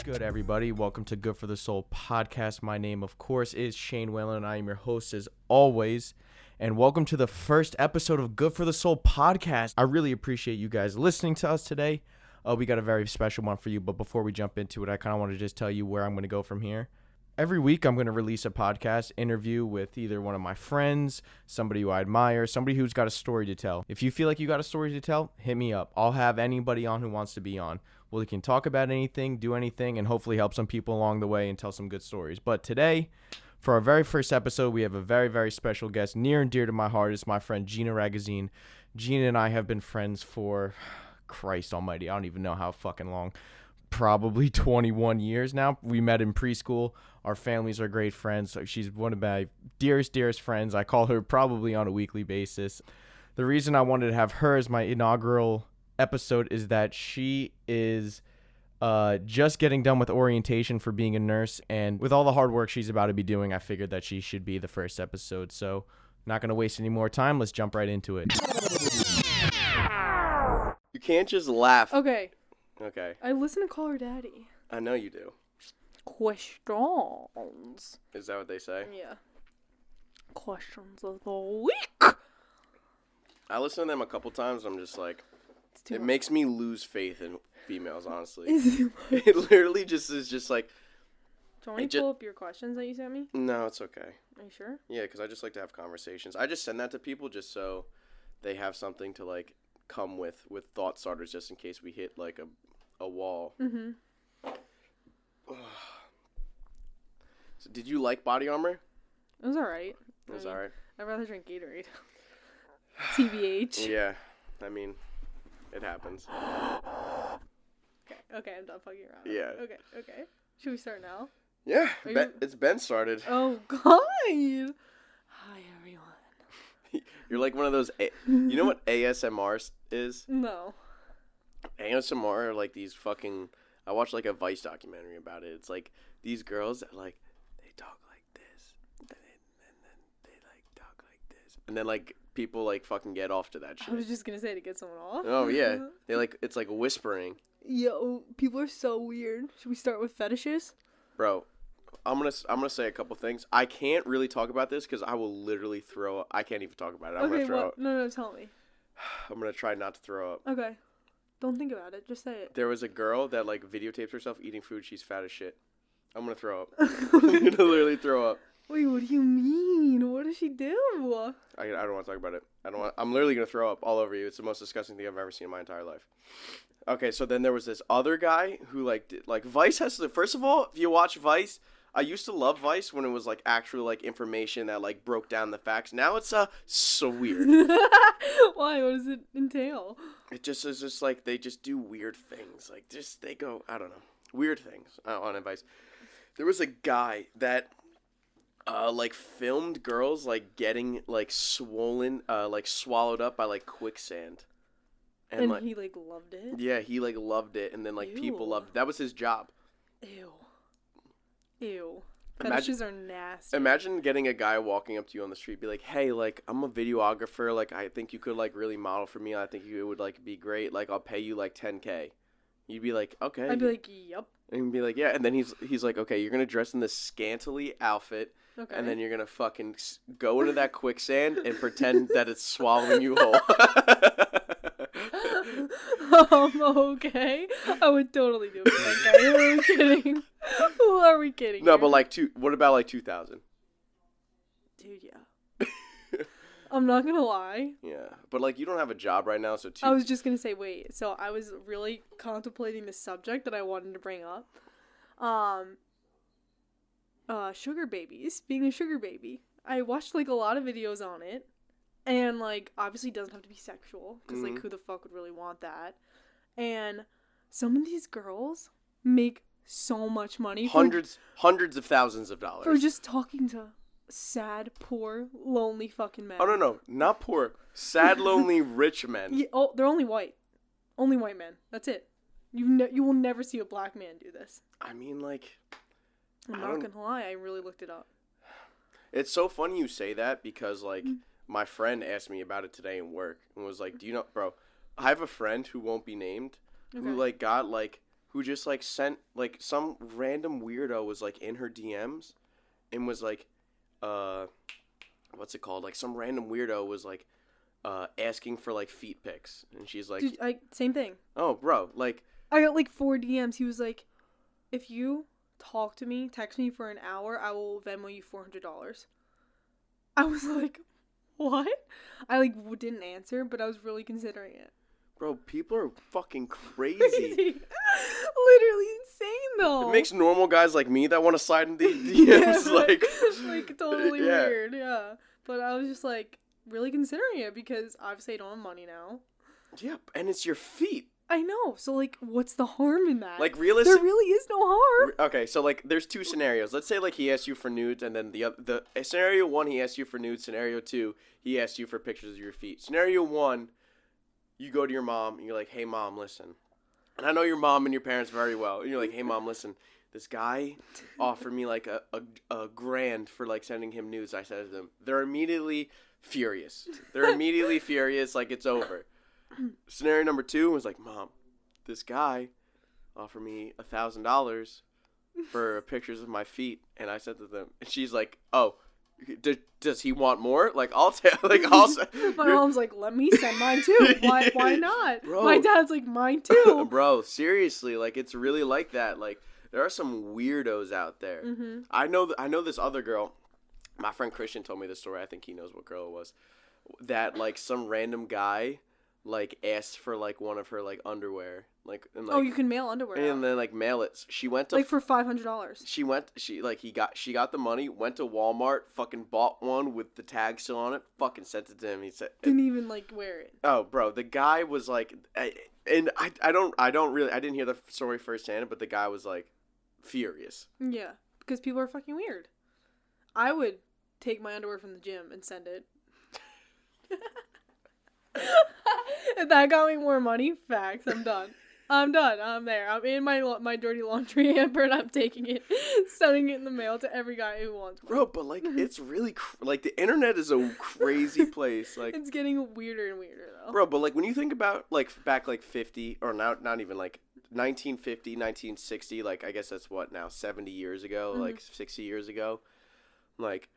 good, everybody? Welcome to Good for the Soul podcast. My name, of course, is Shane Whalen, and I am your host as always. And welcome to the first episode of Good for the Soul podcast. I really appreciate you guys listening to us today. We got a very special one for you, but before we jump into it, I kind of want to just tell you where I'm going to go from here. Every week, I'm going to release a podcast interview with either one of my friends, somebody who I admire, somebody who's got a story to tell. If you feel like you got a story to tell, hit me up. I'll have anybody on who wants to be on. We can talk about anything, do anything, and hopefully help some people along the way and tell some good stories. But today, for our very first episode, we have a very, very special guest near and dear to my heart. It's my friend Geena. Geena and I have been friends for, Christ almighty, I don't even know how fucking long. Probably 21 years now. We met in preschool. Our families are great friends. So she's one of my dearest friends. I call her probably on a weekly basis. The reason I wanted to have her as my inaugural episode is that she is just getting done with orientation for being a nurse, and with all the hard work she's about to be doing, I figured that she should be the first episode. So not going to waste any more time. Let's jump right into it. You can't just laugh. Okay. I listen to Call Her Daddy. I know you do. Questions. Is that what they say? Yeah. Questions of the week. I listen to them a couple times. I'm just like, it much. makes me lose faith in females, honestly. Is it much? It literally just is just like. Do you want me to pull up your questions that you sent me? No, it's okay. Are you sure? Yeah, because I just like to have conversations. I just send that to people just so they have something to like come with thought starters just in case we hit like a wall. Mm-hmm. So did you like Body Armor? It was alright. It was alright. I'd rather drink Gatorade. TBH. Yeah, I mean, it happens. Okay, I'm done fucking around. Yeah. Okay. Should we start now? Yeah, it's Ben started. Oh, God. Hi, everyone. You're like one of those, you know what ASMR is? No. ASMR are like these fucking, I watched like a Vice documentary about it. It's like these girls that like, they talk like this, and then they like talk like this. And then like people like fucking get off to that shit. I was just gonna say to get someone off. Oh yeah. They like, it's like whispering. Yo, people are so weird. Should we start with fetishes? Bro, I'm gonna say a couple things. I can't really talk about this because I will literally throw up. I can't even talk about it. I'm gonna throw up. No, tell me. I'm gonna try not to throw up. Okay. Don't think about it. Just say it. There was a girl that like videotapes herself eating food. She's fat as shit. I'm gonna throw up. I'm gonna literally throw up. Wait, what do you mean? What does she do? I don't want to talk about it. I'm literally gonna throw up all over you. It's the most disgusting thing I've ever seen in my entire life. Okay, so then there was this other guy who like did, like Vice has to. First of all, if you watch Vice, I used to love Vice when it was like actual like information that like broke down the facts. Now it's so weird. Why? What does it entail? It just is just like they just do weird things. Like just they go, I don't know, weird things on Vice. There was a guy that like filmed girls like getting like swollen, like swallowed up by like quicksand. And like, he like loved it? Yeah, he like loved it, and then like Ew. people loved it. That was his job. Ew. Fetishes are nasty. Imagine getting a guy walking up to you on the street, be like, "Hey, like I'm a videographer. Like I think you could like really model for me. I think you would like be great. Like I'll pay you like $10K." You'd be like, "Okay." I'd be like, "Yep." And he'd be like, "Yeah." And then he's like, "Okay, you're gonna dress in this scantily outfit, okay, and then you're gonna fucking go into that quicksand and pretend that it's swallowing you whole." Okay. I would totally do it with that guy. Who are we kidding? Who are we kidding? No, here? but like what about like 2000? Dude, yeah. I'm not gonna lie. Yeah, but like you don't have a job right now, so I was just gonna say, wait. So I was really contemplating the subject that I wanted to bring up. Sugar babies. Being a sugar baby. I watched like a lot of videos on it. And, like, obviously it doesn't have to be sexual. Because, like, who the fuck would really want that? And some of these girls make so much money. Hundreds of thousands of dollars. For just talking to sad, poor, lonely fucking men. Oh, no. Not poor. Sad, lonely, rich men. Yeah, oh, they're only white. Only white men. That's it. You will never see a black man do this. I mean, like... I'm not gonna lie. I really looked it up. It's so funny you say that because, like... My friend asked me about it today in work and was like, do you know, bro, I have a friend who won't be named who, like, got, like, who just like sent like some random weirdo was like in her DMs and was like what's it called? Like some random weirdo was like asking for like feet pics, and she's like, Dude, same thing. "Oh, bro, like I got like 4 DMs. He was like, if you talk to me, text me for an hour, I will Venmo you $400. I was like, what? I like didn't answer, but I was really considering it. bro, people are fucking crazy." Literally insane though. It makes normal guys like me that want to slide in the DMs like totally yeah. weird, yeah. But I was just like really considering it because obviously I don't have money now. Yeah, and it's your feet. I know. So like, what's the harm in that? Like realistic. There really is no harm. Okay, so like there's 2 scenarios. Let's say like he asked you for nudes, and then the scenario 1 he asked you for nudes. Scenario 2 he asked you for pictures of your feet. Scenario 1, you go to your mom and you're like, "Hey mom, listen." And I know your mom and your parents very well. And you're like, "Hey mom, listen. This guy offered me like a grand for like sending him nudes." I said to them. They're immediately furious. Like it's over. Scenario number 2 was like, "Mom, this guy offered me $1,000 for pictures of my feet," and I said to them, and she's like, "Oh, does he want more? Like I'll My mom's like, let me send mine too. Why not? Bro. My dad's like, mine too. Bro, seriously, like it's really like that. Like there are some weirdos out there. Mm-hmm. I know this other girl. My friend Christian told me this story. I think he knows what girl it was. That like some random guy like asked for like one of her like underwear, like, and, like oh, you can mail underwear and then like mail it. She went to like for $500. She got the money, went to Walmart, fucking bought one with the tag still on it, fucking sent it to him. He said Didn't even like wear it. Oh, bro, the guy was like, I didn't hear the story firsthand, but the guy was like furious. Yeah, because people are fucking weird. I would take my underwear from the gym and send it. If that got me more money, facts, I'm done. I'm there. I'm in my dirty laundry hamper and I'm taking it, sending it in the mail to every guy who wants one. Bro, but like it's really like the internet is a crazy place. Like it's getting weirder and weirder though. Bro, but like when you think about like back like 50 or not even like 1950, 1960, like I guess that's what now 70 years ago, like 60 years ago. Like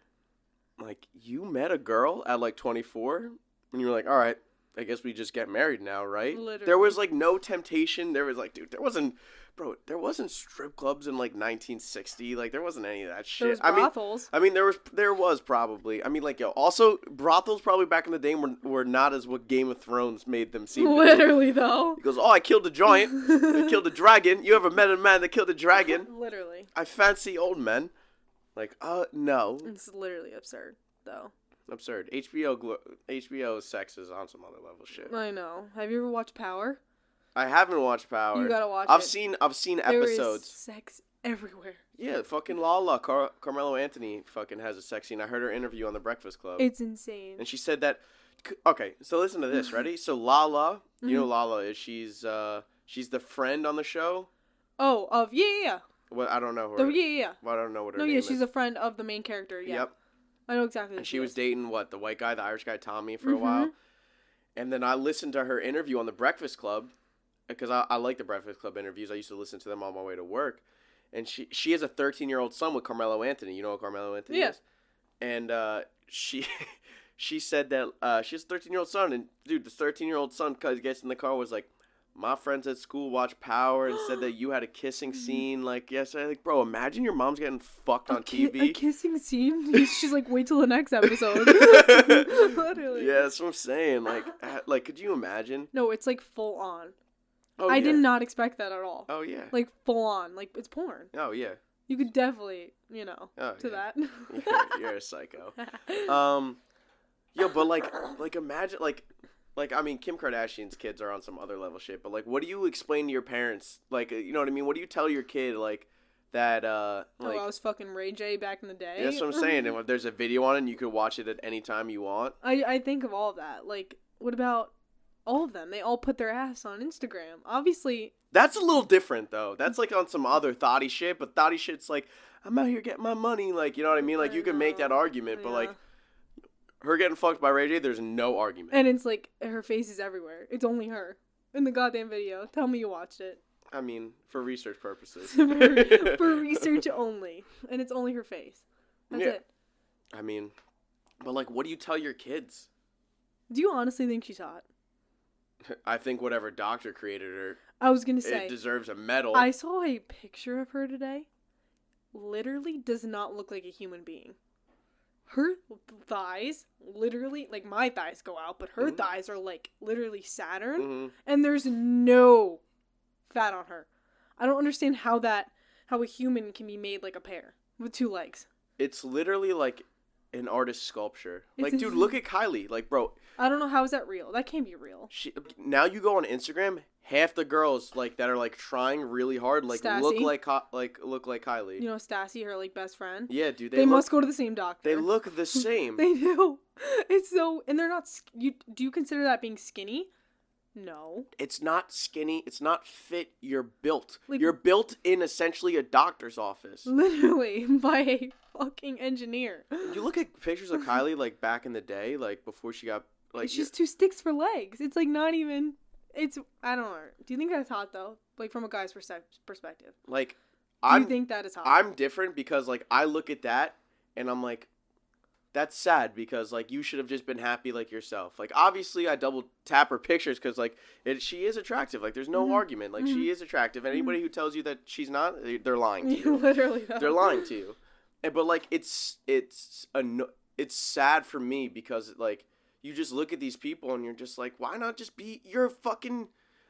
you met a girl at like 24 and you're like, "All right, I guess we just get married now, right?" Literally. There was like no temptation. There was like, dude, there wasn't strip clubs in like 1960. Like there wasn't any of that shit. There was brothels. I mean there was probably. I mean like also brothels probably back in the day were not as what Game of Thrones made them seem. Literally though. He goes, "Oh, I killed a giant. I killed a dragon. You ever met a man that killed a dragon?" Literally. I fancy old men. Like, no. It's literally absurd though. Absurd. HBO sex is on some other level shit. I know. Have you ever watched Power? I haven't watched Power. You gotta watch I've it. seen There episodes. is sex everywhere. Yeah, fucking Lala, Carmelo Anthony fucking has a sex scene. I heard her interview on The Breakfast Club. It's insane. And she said that. Okay, so listen to this. Ready? So Lala, you know who Lala is. She's the friend on the show. Oh, yeah. Well, I don't know her. Yeah. Well, I don't know what her No, name yeah, is. she's a friend of the main character. Yeah. Yep. I know exactly. And she was dating the white guy, the Irish guy, Tommy, for a while. And then I listened to her interview on The Breakfast Club because I like The Breakfast Club interviews. I used to listen to them on my way to work. And she has a 13-year-old son with Carmelo Anthony. You know what Carmelo Anthony is? And she said that she has a 13-year-old son. And, dude, the 13-year-old son gets in the car was like, "My friends at school watched Power and said that you had a kissing scene." Like, yes, I like, bro, imagine your mom's getting fucked on TV. A kissing scene? She's like, wait till the next episode. Literally. Yeah, that's what I'm saying. Like, could you imagine? No, it's like full on. Oh, I yeah. did not expect that at all. Oh, yeah. Like full on. Like it's porn. Oh, yeah. You could definitely, Oh, to yeah. that. You're a psycho. Yo, but like imagine like I mean Kim Kardashian's kids are on some other level shit, but like what do you explain to your parents? Like you know what I mean? What do you tell your kid like that like I was fucking Ray J back in the day. That's what I'm saying. And there's a video on it and you could watch it at any time you want. I think of all of that. Like what about all of them? They all put their ass on Instagram. Obviously that's a little different though. That's like on some other thotty shit, but thotty shit's like I'm out here getting my money, like you know what I mean? Like you can make that argument, but like her getting fucked by Ray J, there's no argument. And it's like her face is everywhere. It's only her in the goddamn video. Tell me you watched it. I mean, for research purposes. for research only, and it's only her face. That's it. I mean, but like, what do you tell your kids? Do you honestly think she's hot? I think whatever doctor created her, I was gonna say it deserves a medal. I saw a picture of her today. Literally does not look like a human being. Her thighs, literally, like my thighs go out, but her thighs are like literally Saturn, and there's no fat on her. I don't understand how a human can be made like a pear with 2 legs. It's literally like an artist's sculpture. Like, dude, look at Kylie. Like, bro. I don't know, how is that real? That can't be real. Now you go on Instagram, half the girls like that are like trying really hard, like Stassi. look like Kylie. You know Stassi, her like best friend? Yeah, dude. They must go to the same doctor. They look the same. They do. It's so, and they're not. Do you consider that being skinny? No. It's not skinny. It's not fit. You're built. Like, you're built in essentially a doctor's office. Literally by a fucking engineer. You look at pictures of Kylie like back in the day, like before she got like. It's just 2 sticks for legs. It's like not even. It's, I don't know. Do you think that's hot though? Like from a guy's perspective. Like, do you think that is hot? I'm different because like I look at that and I'm like, that's sad because like you should have just been happy like yourself. Like obviously I double tap her pictures because like she is attracactive. Like there's no argument. Like she is attractive. Anybody who tells you that she's not, they're lying to you. Literally, though. They're lying to you. But like it's sad for me because like you just look at these people and you're just like, why not just be your fucking.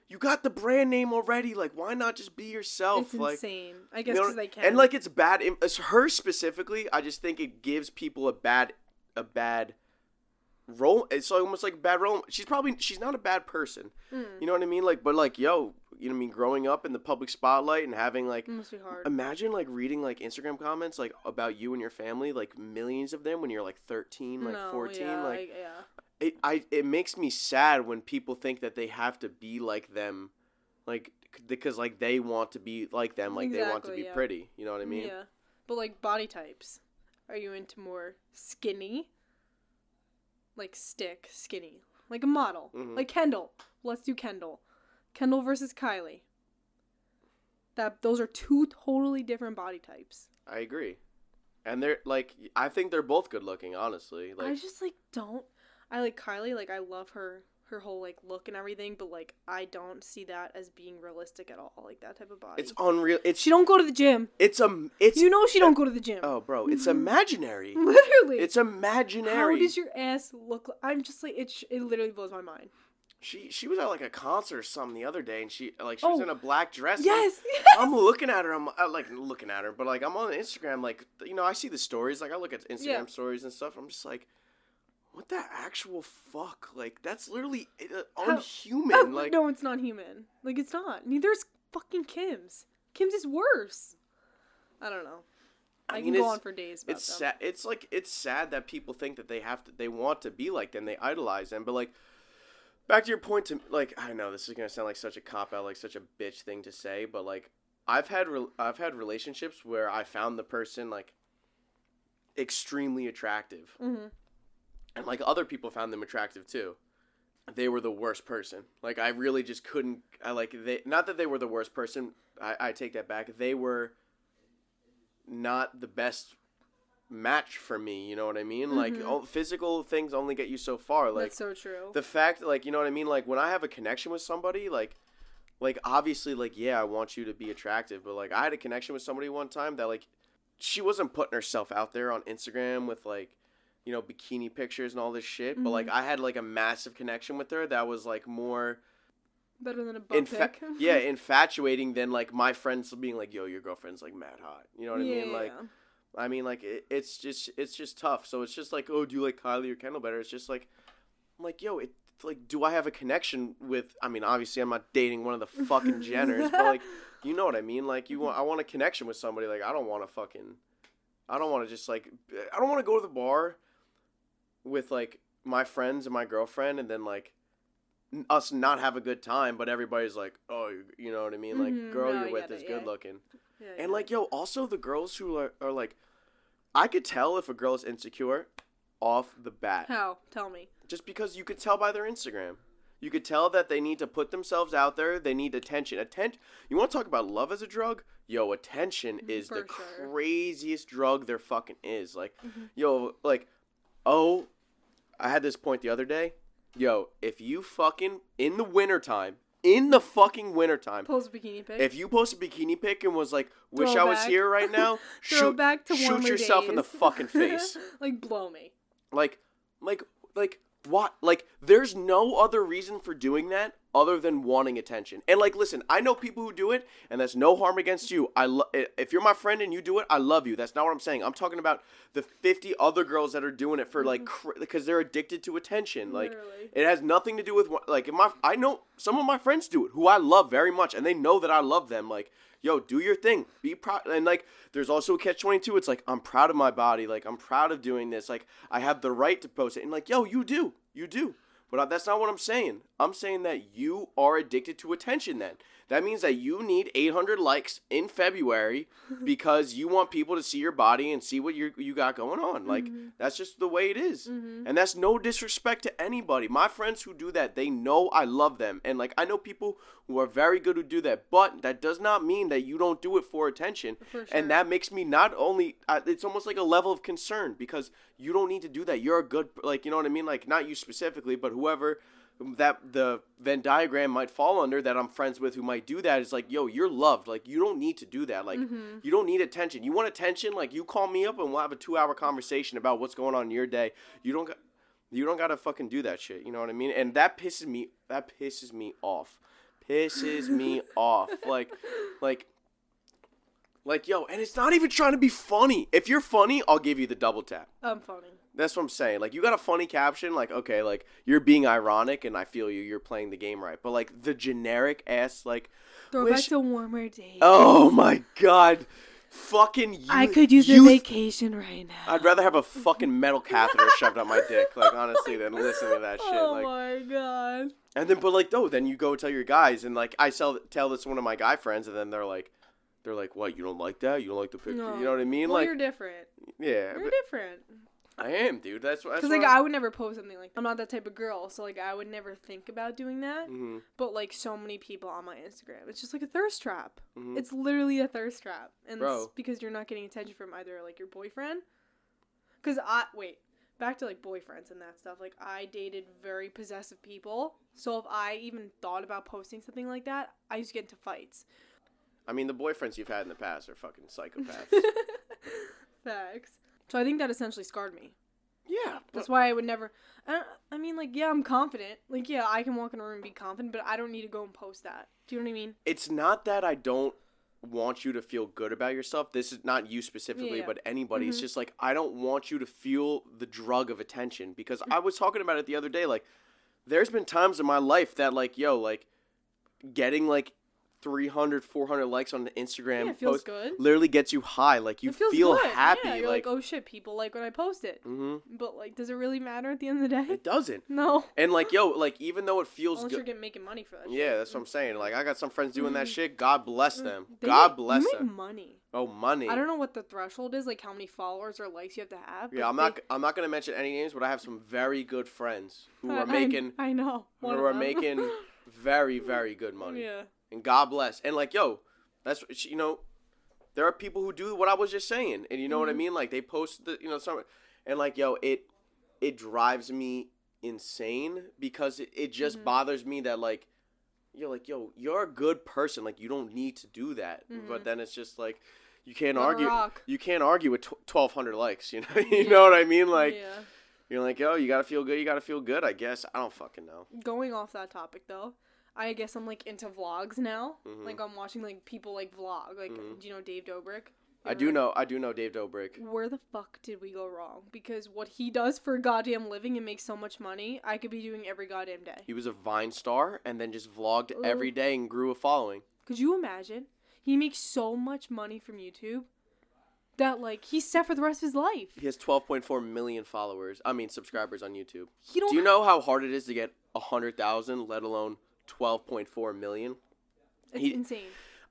You got the brand name already. Like, why not just be yourself? It's like, insane. I guess because they can. And like, it's bad. It's her specifically. I just think it gives people a bad role. It's almost like a bad role. She's not a bad person. You know what I mean? Like, but like, yo, you know what I mean? Growing up in the public spotlight and having like, it must be hard. Imagine like reading like Instagram comments like about you and your family, like millions of them when you're like 13, like 14, like. It makes me sad when people think that they have to be like them, like because like they want to be like them, like they want to be pretty. You know what I mean? Yeah, but like body types, are you into more skinny, like skinny, like a model, like Kendall? Let's do Kendall. Kendall versus Kylie. Those are 2 totally different body types. I agree, and they're like I think they're both good looking. Honestly, like I just like don't. I like Kylie, like I love her whole like look and everything, but like I don't see that as being realistic at all, like that type of body. It's unreal. She don't go to the gym. It's you know she don't go to the gym. Oh, bro, it's imaginary. Literally, it's imaginary. How does your ass look? I'm just like it literally blows my mind. She was at like a concert or something the other day, and she was in a black dress. Yes, I'm looking at her. I'm like looking at her, but like I'm on Instagram, like you know I see the stories, like I look at Instagram stories and stuff. I'm just like. What the actual fuck? Like, that's literally unhuman. Like, no, it's not human. Like, it's not. Neither's fucking Kim's. Kim's is worse. I don't know. I can go on for days about them. Sad. It's sad that people think that they want to be like them. They idolize them. But, like, back to your point to, like, I know this is going to sound like such a cop-out, like such a bitch thing to say. But, like, I've had relationships where I found the person, like, extremely attractive. Mm-hmm. And, like, other people found them attractive, too. They were the worst person. Like, I really just couldn't... not that they were the worst person. I take that back. They were not the best match for me. You know what I mean? Mm-hmm. Like, physical things only get you so far. Like, that's so true. The fact, like, you know what I mean? Like, when I have a connection with somebody, like obviously, like, yeah, I want you to be attractive. But, like, I had a connection with somebody one time that, like, she wasn't putting herself out there on Instagram with, like, you know, bikini pictures and all this shit. Mm-hmm. But, like, I had, like, a massive connection with her that was, like, more... Better than a butt pic. Yeah, infatuating than, like, my friends being like, yo, your girlfriend's, like, mad hot. You know what I mean? Like, I mean, like, it's just tough. So it's just like, oh, do you like Kylie or Kendall better? It's just like, I'm like, yo, it's like, do I have a connection with... I mean, obviously, I'm not dating one of the fucking Jenners. But, like, you know what I mean? Like, I want a connection with somebody. Like, I don't want to just, like... I don't want to go to the bar... with, like, my friends and my girlfriend, and then, like, us not have a good time, but everybody's like, oh, you know what I mean? Like, girl you're with is good looking. Yeah, and, like, yo, also the girls who are, like, I could tell if a girl is insecure off the bat. How? Tell me. Just because you could tell by their Instagram. You could tell that they need to put themselves out there. They need attention. You want to talk about love as a drug? Yo, attention is For the sure. craziest drug there fucking is. Like, yo, like, oh, I had this point the other day. Yo, if you fucking, in the wintertime, Post a bikini pic. if you post a bikini pic and was like, wish I was Throwback. here right now, Throwback to shoot warmer yourself in the days. fucking face. Like, blow me. Like, what? Like, there's no other reason for doing that other than wanting attention. And, like, listen, I know people who do it, and that's no harm against you. If you're my friend and you do it, I love you. That's not what I'm saying. I'm talking about the 50 other girls that are doing it for, like, because they're addicted to attention. Like, Literally. it has nothing to do with, like, I know some of my friends do it, who I love very much, and they know that I love them. Like, yo, do your thing. Be proud. And, like, there's also a catch-22. It's like, I'm proud of my body. Like, I'm proud of doing this. Like, I have the right to post it. And, like, yo, you do. You do. But that's not what I'm saying. I'm saying that you are addicted to attention then. That means that you need 800 likes in February because you want people to see your body and see what you got going on. Like, that's just the way it is. And that's no disrespect to anybody. My friends who do that, they know I love them. And, like, I know people who are very good who do that. But that does not mean that you don't do it for attention. For sure. And that makes me not only, it's almost like a level of concern because you don't need to do that. You're a good, like, you know what I mean? Like, not you specifically, but whoever that the Venn diagram might fall under that I'm friends with who might do that is like, yo, you're loved. Like, you don't need to do that. Like, you don't need attention. You want attention? Like, you call me up and we'll have a 2-hour conversation about what's going on in your day. You don't gotta fucking do that shit. You know what I mean? And that pisses me off. Pisses me off. Like, yo, and it's not even trying to be funny. If you're funny, I'll give you the double tap. I'm funny. That's what I'm saying. Like, you got a funny caption, like, okay, like, you're being ironic, and I feel you're playing the game right. But, like, the generic ass, like... Throwback to warmer days. Oh, my God. Fucking you. I could use a vacation right now. I'd rather have a fucking metal catheter shoved up my dick, like, honestly, than listen to that shit. Oh, Like, my God. and then, but, like, then you go tell your guys, and, like, I tell this to one of my guy friends, and then they're like, what, you don't like that? You don't like the picture? No. You know what I mean? Well, like, you're different. yeah. You're different. I am, dude. That's Because, like, I would never post something like that. I'm not that type of girl, so, like, I would never think about doing that. Mm-hmm. But, like, so many people on my Instagram, it's just like a thirst trap. Mm-hmm. It's literally a thirst trap. And Bro. it's because you're not getting attention from either, like, your boyfriend. Because back to, like, boyfriends and that stuff. Like, I dated very possessive people. So if I even thought about posting something like that, I used to get into fights. I mean, the boyfriends you've had in the past are fucking psychopaths. Facts. So I think that essentially scarred me. Yeah. That's why I would never... I mean, like, yeah, I'm confident. Like, yeah, I can walk in a room and be confident, but I don't need to go and post that. Do you know what I mean? It's not that I don't want you to feel good about yourself. This is not you specifically, Yeah. but anybody. It's just like, I don't want you to feel the drug of attention. Because I was talking about it the other day. Like, there's been times in my life that, like, yo, like, getting, like, 300, 400 likes on an Instagram Yeah, it feels post good. literally gets you high. Like, you It feels feel good. happy. Yeah, you're like, oh shit, people like when I post it. But, like, does it really matter at the end of the day? It doesn't. No. And, like, yo, like, even though it feels Unless good. you're making money for that Yeah, shit. that's what I'm saying. Like, I got some friends doing that shit. God bless them. They God make- bless you them. make money. Oh, money. I don't know what the threshold is, like how many followers or likes you have to have. Yeah, but I'm not gonna mention any names, but I have some very good friends who are I making know. who One of are them. making very, very good money. Yeah. And God bless. And, like, yo, that's, you know, there are people who do what I was just saying, and you know what I mean. Like, they post the, you know, some, and, like, yo, it drives me insane because it just bothers me that, like, you're like, yo, you're a good person. Like, you don't need to do that. But then it's just like, you can't Let her argue. rock. You can't argue with 1,200 likes. You know, you know what I mean? Like, Yeah. you're like, yo, you gotta feel good. You gotta feel good. I guess I don't fucking know. Going off that topic though, I guess I'm like into vlogs now. Like I'm watching like people like vlog. Like, do you know Dave Dobrik? I do know Dave Dobrik. Where the fuck did we go wrong? Because what he does for a goddamn living and makes so much money, I could be doing every goddamn day. He was a Vine star and then just vlogged every day and grew a following. Could you imagine? He makes so much money from YouTube that like he's set for the rest of his life. He has 12.4 million subscribers on YouTube. He don't Do you know how hard it is to get 100,000, let alone 12.4 million? It's insane.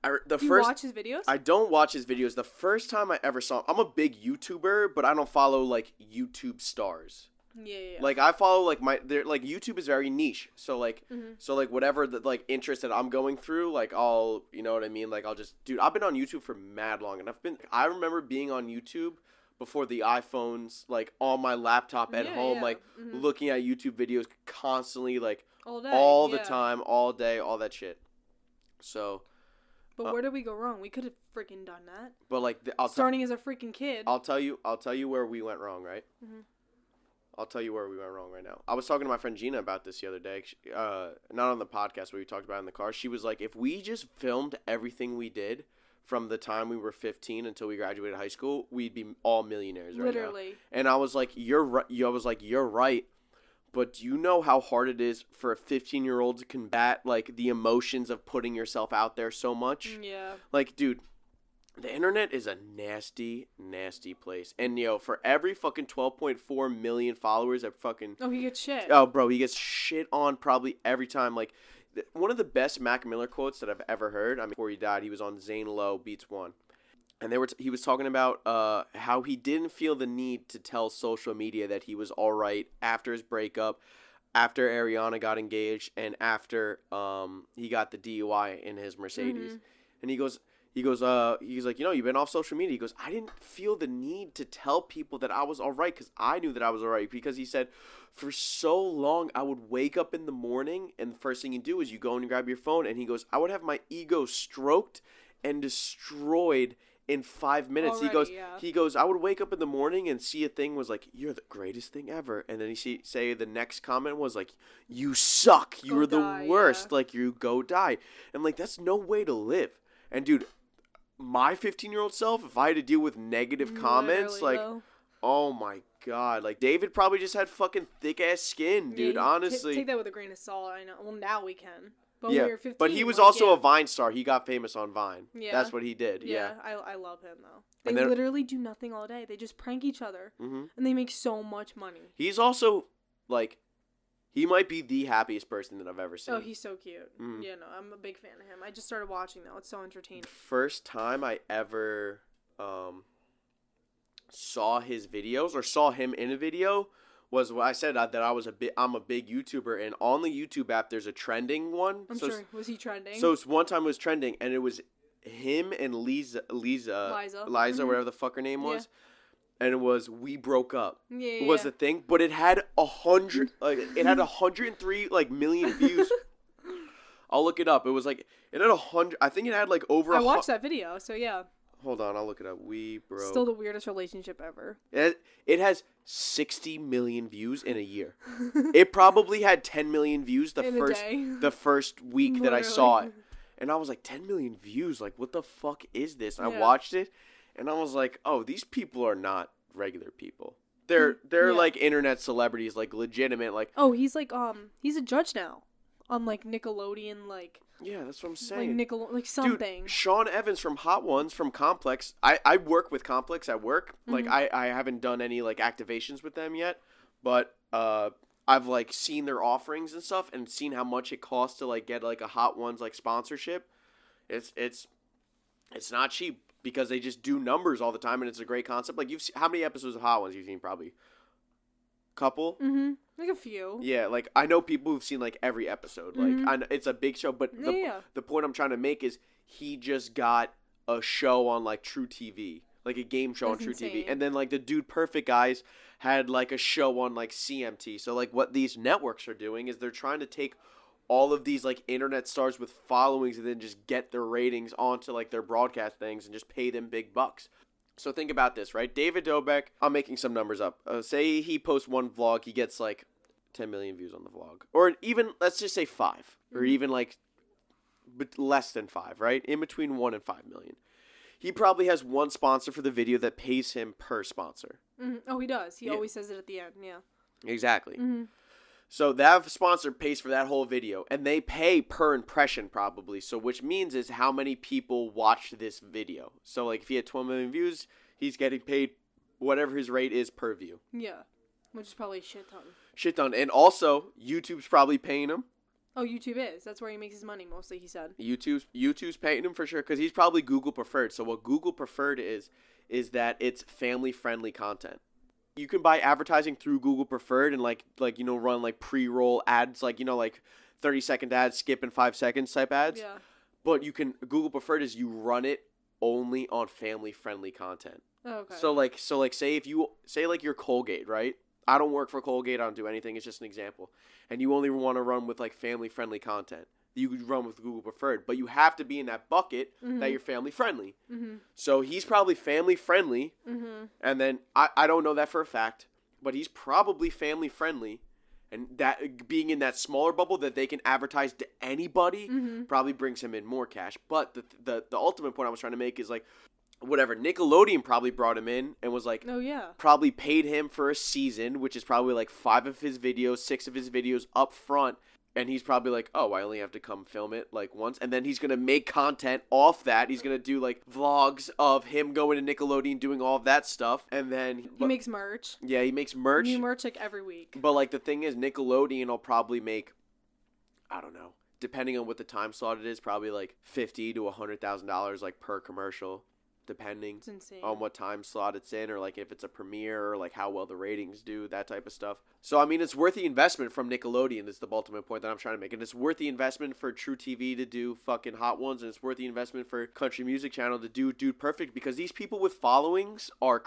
Do you watch his videos? I don't watch his videos. The first time I ever saw him, I'm a big YouTuber, but I don't follow, like, YouTube stars. Yeah. Like I follow like like YouTube is very niche. So like Mm-hmm. so like whatever the like interest that I'm going through, like I'll you know what I mean? Like I'll just I've been on YouTube for mad long, and I remember being on YouTube before the iPhones, like on my laptop at home, like looking at YouTube videos constantly, like all day, all the time, all day, all that shit. So but where did we go wrong? We could have freaking done that. But like starting as a freaking kid. I'll tell you where we went wrong, right? Mm-hmm. I'll tell you where we went wrong right now. I was talking to my friend Geena about this the other day. Not on the podcast, but we talked about it in the car. She was like, if we just filmed everything we did from the time we were 15 until we graduated high school, we'd be all millionaires right now. Literally. And I was like, you're right. You're right. But do you know how hard it is for a 15-year-old to combat like the emotions of putting yourself out there so much? Yeah. Like, dude, the internet is a nasty, nasty place. And, for every fucking 12.4 million followers that fucking... Oh, he gets shit. Oh, bro, he gets shit on probably every time. Like, one of the best Mac Miller quotes that I've ever heard, I mean, before he died, he was on Zane Lowe, Beats One. And he was talking about how he didn't feel the need to tell social media that he was all right after his breakup, after Ariana got engaged, and after he got the DUI in his Mercedes. Mm-hmm. And he's like, you've been off social media. He goes, I didn't feel the need to tell people that I was all right because I knew that I was all right. Because he said, for so long, I would wake up in the morning and the first thing you do is you go and grab your phone. And he goes, I would have my ego stroked and destroyed in 5 minutes. Already, He goes, I would wake up in the morning and see a thing was like, you're the greatest thing ever. And then he say the next comment was like, you suck. You were the worst. Yeah. Like, you go die. And like, that's no way to live. And dude, my 15-year-old self, if I had to deal with negative comments, like, oh my God. Like, David probably just had fucking thick-ass skin, dude, honestly. Take that with a grain of salt, I know. Well, now we can. But yeah, when we were 15, but he was also a Vine star. He got famous on Vine. Yeah. That's what he did. Yeah. I love him, though. They literally do nothing all day. They just prank each other. Mm-hmm. And they make so much money. He's also, like, he might be the happiest person that I've ever seen. Oh, he's so cute. Mm-hmm. Yeah, no, I'm a big fan of him. I just started watching, though. It's so entertaining. The first time I ever saw his videos or saw him in a video was what I said that I'm a big YouTuber, and on the YouTube app there's a trending one. I'm sure. Was he trending? So one time it was trending, and it was him and Liza, mm-hmm. whatever the fuck her name was, and it was "We Broke Up." Yeah, was the thing, but it had 103 like million views. I'll look it up. It was like it had 100. I think it had like over. I watched that video, so yeah. Hold on, I'll look it up. We broke. Still the weirdest relationship ever. It has 60 million views in a year. It probably had 10 million views the first week Literally. that I saw it. And I was like, 10 million views? Like, what the fuck is this? And I watched it, and I was like, oh, these people are not regular people. They're like internet celebrities, like legitimate, like. Oh, he's like he's a judge now, on like Nickelodeon, like. Yeah, that's what I'm saying. Like something. Dude, Sean Evans from Hot Ones from Complex. I work with Complex at work. Mm-hmm. Like I haven't done any like activations with them yet, but I've like seen their offerings and stuff and seen how much it costs to like get like a Hot Ones like sponsorship. It's not cheap because they just do numbers all the time and it's a great concept. Like how many episodes of Hot Ones you've seen? Probably couple. Mm-hmm. Like a few. Yeah, like I know people who've seen like every episode. Mm-hmm. Like it's a big show, but the point I'm trying to make is he just got a show on like True TV, like a game show on True TV, and then like the Dude Perfect guys had like a show on like CMT. So like what these networks are doing is they're trying to take all of these like internet stars with followings and then just get their ratings onto like their broadcast things and just pay them big bucks. So think about this, right? David Dobrik, I'm making some numbers up. Say he posts one vlog, he gets like 10 million views on the vlog. Or even, let's just say 5. Or even like less than 5, right? In between 1 and 5 million. He probably has one sponsor for the video that pays him per sponsor. Mm-hmm. Oh, he does. He always says it at the end, yeah. Exactly. Mm-hmm. So that sponsor pays for that whole video, and they pay per impression probably. So which means is how many people watched this video. So like if he had 12 million views, he's getting paid whatever his rate is per view. Yeah, which is probably a shit ton. Shit ton. And also, YouTube's probably paying him. Oh, YouTube is. That's where he makes his money mostly, he said. YouTube's paying him for sure because he's probably Google preferred. So what Google preferred is that it's family-friendly content. you can buy advertising through Google Preferred and like run like pre-roll ads, like 30-second ads, skip in 5 seconds type ads. Yeah. But Google Preferred is you run it only on family-friendly content. Oh, okay. So like say like you're Colgate, right? I don't work for Colgate. I don't do anything. It's just an example. And you only want to run with like family-friendly content. You could run with Google Preferred, but you have to be in that bucket that you're family-friendly. Mm-hmm. So he's probably family-friendly, and then I don't know that for a fact, but he's probably family-friendly, and that being in that smaller bubble that they can advertise to anybody probably brings him in more cash. But the ultimate point I was trying to make is like, whatever, Nickelodeon probably brought him in and was like, oh yeah, probably paid him for a season, which is probably like 5 of his videos, 6 of his videos up front. And he's probably like, oh, I only have to come film it like once. And then he's going to make content off that. He's going to do like vlogs of him going to Nickelodeon, doing all of that stuff. And then he makes merch. Yeah, he makes merch. New merch like every week. But like the thing is, Nickelodeon will probably make, I don't know, depending on what the time slot it is, probably like $50,000 to $100,000 like per commercial. Depending on what time slot it's in, or like if it's a premiere, or like how well the ratings do, that type of stuff. So I mean, it's worth the investment from Nickelodeon is the ultimate point that I'm trying to make. And it's worth the investment for True TV to do fucking Hot Ones, and it's worth the investment for Country Music Channel to do Dude Perfect, because these people with followings are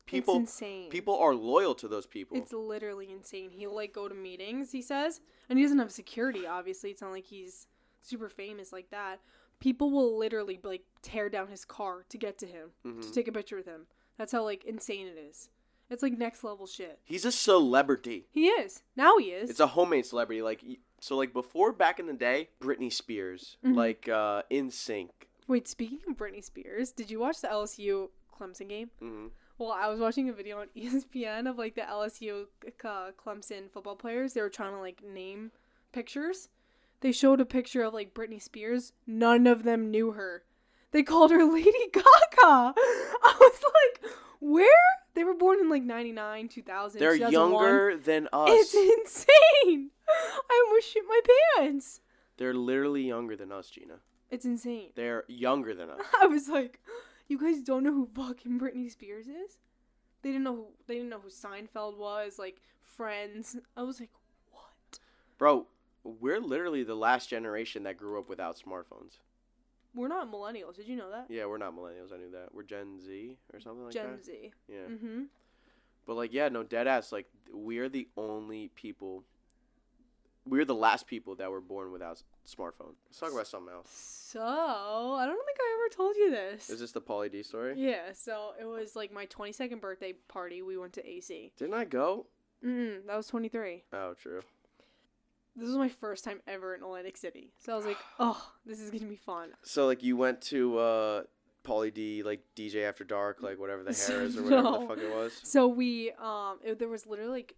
people. It's insane. People are loyal to those people. It's literally insane. He'll like go to meetings, he says, and he doesn't have security, obviously. It's not like he's super famous like that. People will literally like tear down his car to get to him, to take a picture with him. That's how like insane it is. It's like next level shit. He's a celebrity. He is. Now he is. It's a homemade celebrity. Like, so like before, back in the day, Britney Spears, like NSYNC. Wait, speaking of Britney Spears, did you watch the LSU Clemson game? Mm-hmm. Well, I was watching a video on ESPN of like the LSU Clemson football players. They were trying to like name pictures. They showed a picture of, like, Britney Spears. None of them knew her. They called her Lady Gaga. I was like, where? They were born in, like, 99, 2000, They're 2001. Younger than us. It's insane. I almost shit my pants. They're literally younger than us, Geena. It's insane. They're younger than us. I was like, you guys don't know who fucking Britney Spears is? They didn't know who Seinfeld was, like, Friends. I was like, what? Bro, we're literally the last generation that grew up without smartphones. We're not millennials. Did you know that? Yeah, we're not millennials. I knew that. We're Gen Z or something like that. Gen Z. Yeah. Mm-hmm. But, like, yeah, no, deadass, like, we're the only people. We're the last people that were born without smartphones. Let's talk about something else. So, I don't think I ever told you this. Is this the Pauly D story? Yeah, so it was, like, my 22nd birthday party. We went to AC. Didn't I go? That was 23. Oh, true. This was my first time ever in Atlantic City. So I was like, oh, this is going to be fun. So, like, you went to Pauly D, like, DJ After Dark, like, whatever the hair is or whatever the fuck it was? So we, there was literally, like,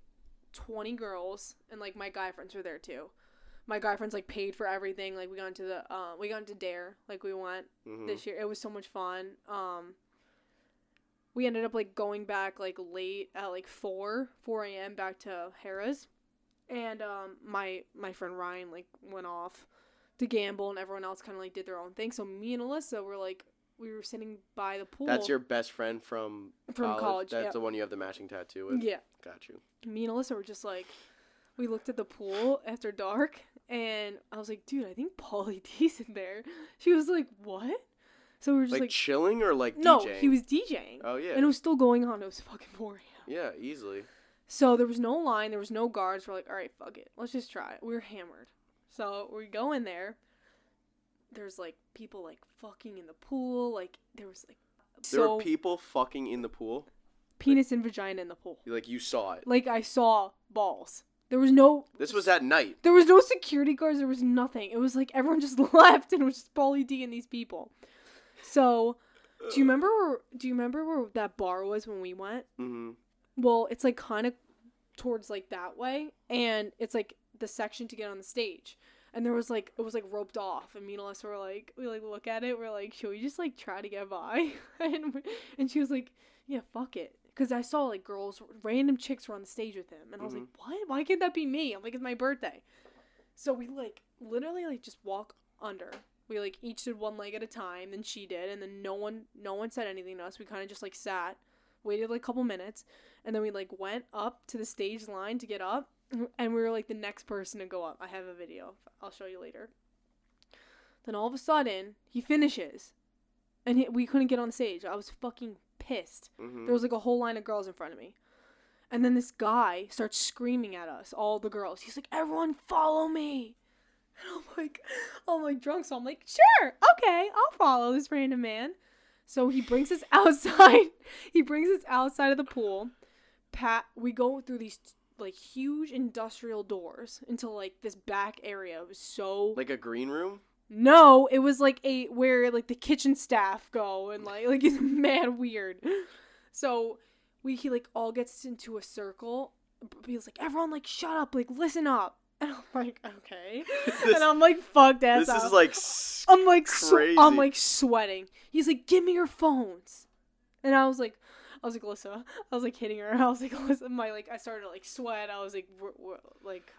20 girls, and, like, my guy friends were there, too. My guy friends, like, paid for everything. Like, we got into Dare. Like, we went this year. It was so much fun. We ended up, like, going back, like, late at, like, 4 a.m. back to Harrah's. And my friend Ryan, like, went off to gamble, and everyone else kind of, like, did their own thing. So me and Alyssa were, like, we were sitting by the pool. That's your best friend from college. That's yeah. the one you have the matching tattoo with? Yeah. Got you. Me and Alyssa were just, like, we looked at the pool after dark, and I was like, dude, I think Pauly D's in there. She was like, what? So we were just, like chilling or, like, DJing? No, he was DJing. Oh, yeah. And it was still going on. It was fucking 4 a.m. Yeah, easily. So there was no line, there was no guards. We're like, all right, fuck it. Let's just try it. We were hammered. So we go in there. There's, like, people, like, fucking in the pool. Like, there was, like... There were people fucking in the pool? Penis and vagina in the pool. Like, you saw it? Like, I saw balls. There was no... This was at night? There was no security guards. There was nothing. It was, like, everyone just left, and it was just Pauly D and these people. So, do you remember where that bar was when we went? Mm-hmm. Well, it's, like, kind of towards, like, that way, and it's, like, the section to get on the stage. And there was, like, it was, like, roped off, and me and Alyssa were, like, we, like, look at it, we're, like, should we just, like, try to get by? and she was, like, yeah, fuck it. Because I saw, like, random chicks were on the stage with him, and I was, like, what? Why can't that be me? I'm, like, it's my birthday. So we, like, literally, like, just walk under. We, like, each did one leg at a time, then she did, and then no one said anything to us. We kind of just, like, sat, waited, like, a couple minutes, And then we, like, went up to the stage line to get up. And we were, like, the next person to go up. I have a video. I'll show you later. Then all of a sudden, he finishes. And we couldn't get on stage. I was fucking pissed. Mm-hmm. There was, like, a whole line of girls in front of me. And then this guy starts screaming at us, all the girls. He's like, everyone follow me. And I'm like drunk. So I'm like, sure, okay, I'll follow this random man. So he brings us outside. Of the pool. We go through these, like, huge industrial doors into, like, this back area. It was so... Like a green room? No, it was, like, where, like, the kitchen staff go. And, like it's mad weird. So... He, like, all gets into a circle. He's like, everyone, like, shut up. Like, listen up. And I'm like, okay. And I'm, like, fucked ass up. This is, like, I'm, like, crazy. I'm, like, sweating. He's like, give me your phones. And I was like, Alyssa. I was, like, hitting her. I was like, Alyssa, I started to, like, sweat. I was like, like.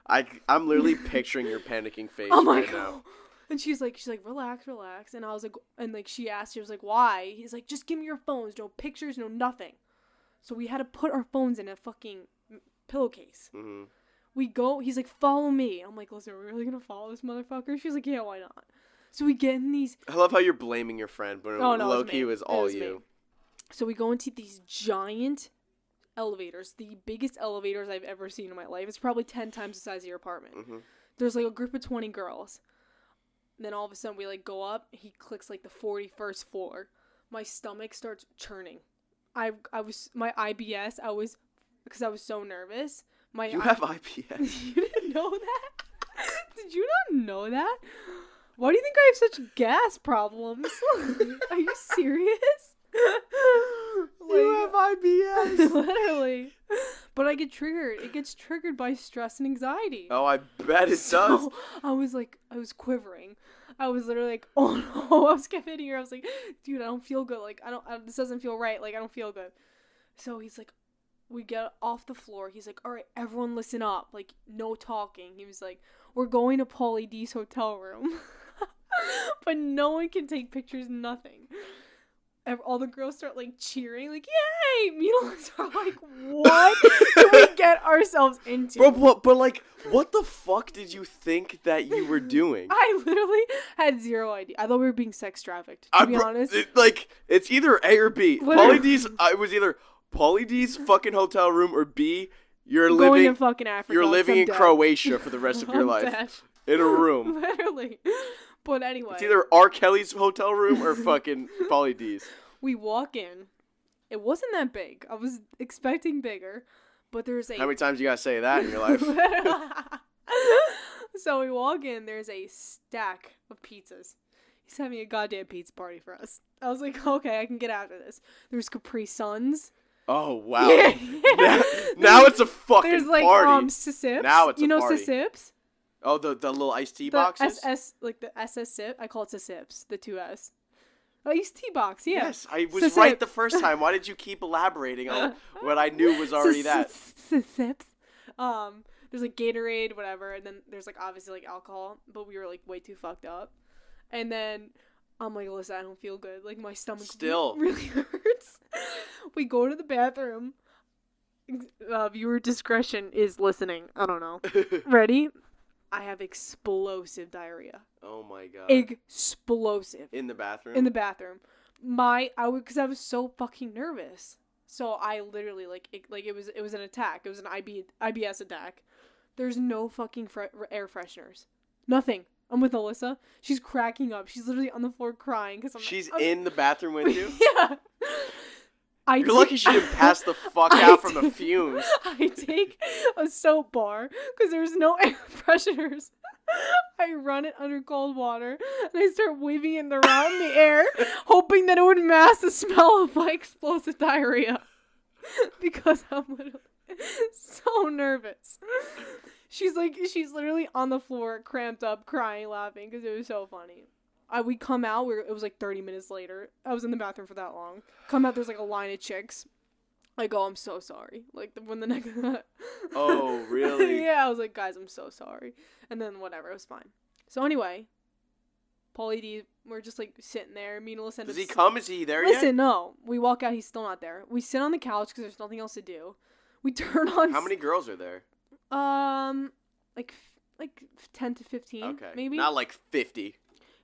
I'm literally picturing your panicking face now. And she's like, relax. And I was like, she was like, why? He's like, just give me your phones. No pictures, no nothing. So we had to put our phones in a fucking pillowcase. Mm-hmm. We go, he's like, follow me. I'm like, listen, are we really going to follow this motherfucker? She's like, yeah, why not? So we get in these... I love how you're blaming your friend, but low-key it was all you. Me. So we go into these giant elevators, the biggest elevators I've ever seen in my life. It's probably 10 times the size of your apartment. Mm-hmm. There's, like, a group of 20 girls. And then all of a sudden we, like, go up. He clicks, like, the 41st floor. My stomach starts churning. My IBS, because I was so nervous. You have IBS? You didn't know that? Did you not know that? Why do you think I have such gas problems? Are you serious? You have IBS. Literally. But I get triggered. It gets triggered by stress and anxiety. Oh, I bet it does. I was quivering. I was literally like, oh no. I was kept hitting her. I was like, dude, I don't feel good. Like, this doesn't feel right. Like, I don't feel good. So he's like, we get off the floor. He's like, all right, everyone listen up. Like, no talking. He was like, we're going to Pauly D's hotel room. But no one can take pictures, nothing. All the girls start, like, cheering, like, yay! Me and Alyssa are like, what did we get ourselves into? But, like, what the fuck did you think that you were doing? I literally had zero idea. I thought we were being sex trafficked, to be honest. It's either A or B. Literally. Pauly D's, it was either Pauly D's fucking hotel room, or B, you're going to fucking Africa. You're living in Croatia for the rest of your life. Dead. In a room. Literally. But anyway. It's either R. Kelly's hotel room or fucking Pauly D's. We walk in. It wasn't that big. I was expecting bigger. But there's a... How many times you gotta say that in your life? So we walk in. There's a stack of pizzas. He's having a goddamn pizza party for us. I was like, okay, I can get after this. There's Capri Suns. Oh, wow. Yeah. Now it's a fucking there's like, party. Sips. Now it's a party. Sips? Oh, the little iced tea the boxes? the SS sip. I call it Sips. The 2S. Iced tea box, yeah. Yes, I was right the first time. Why did you keep elaborating on what I knew was already that? Sips. There's like Gatorade, whatever, and then there's like obviously like alcohol, but we were like way too fucked up. And then I'm like, listen, I don't feel good. Like my stomach still really hurts. We go to the bathroom. Viewer discretion is listening. I don't know. Ready? I have explosive diarrhea. Oh my god. Explosive. In the bathroom? In the bathroom. Because I was so fucking nervous. So I literally, it was an attack. It was an IBS attack. There's no fucking air fresheners. Nothing. I'm with Alyssa. She's cracking up. She's literally on the floor crying. She's in the bathroom with you? Yeah. You're lucky she didn't pass the fuck out from the fumes. I take a soap bar because there's no air fresheners. I run it under cold water and I start waving it around the air, hoping that it would mask the smell of my explosive diarrhea. Because I'm literally so nervous. She's literally on the floor, cramped up, crying, laughing because it was so funny. We come out, it was like 30 minutes later. I was in the bathroom for that long. Come out, there's like a line of chicks. I go, I'm so sorry. Like, when the next... Oh, really? Yeah, I was like, guys, I'm so sorry. And then whatever, it was fine. So anyway, Pauly D, we're just like sitting there. Me and Alyssa Does he come? Is he there yet? Listen, no. We walk out, he's still not there. We sit on the couch because there's nothing else to do. We turn on. How many girls are there? Like 10 to 15, Okay. maybe. Not like 50.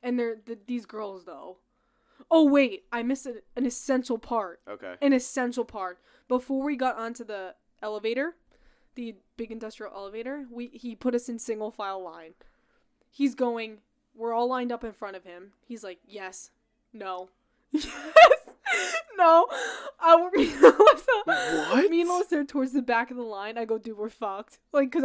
And they're these girls though. Oh wait, I missed an essential part. Okay. An essential part. Before we got onto the elevator, the big industrial elevator, he put us in single file line. He's going. We're all lined up in front of him. He's like, yes, no, yes, no. What? Me and Melissa are towards the back of the line. I go, dude, we're fucked. Like, cause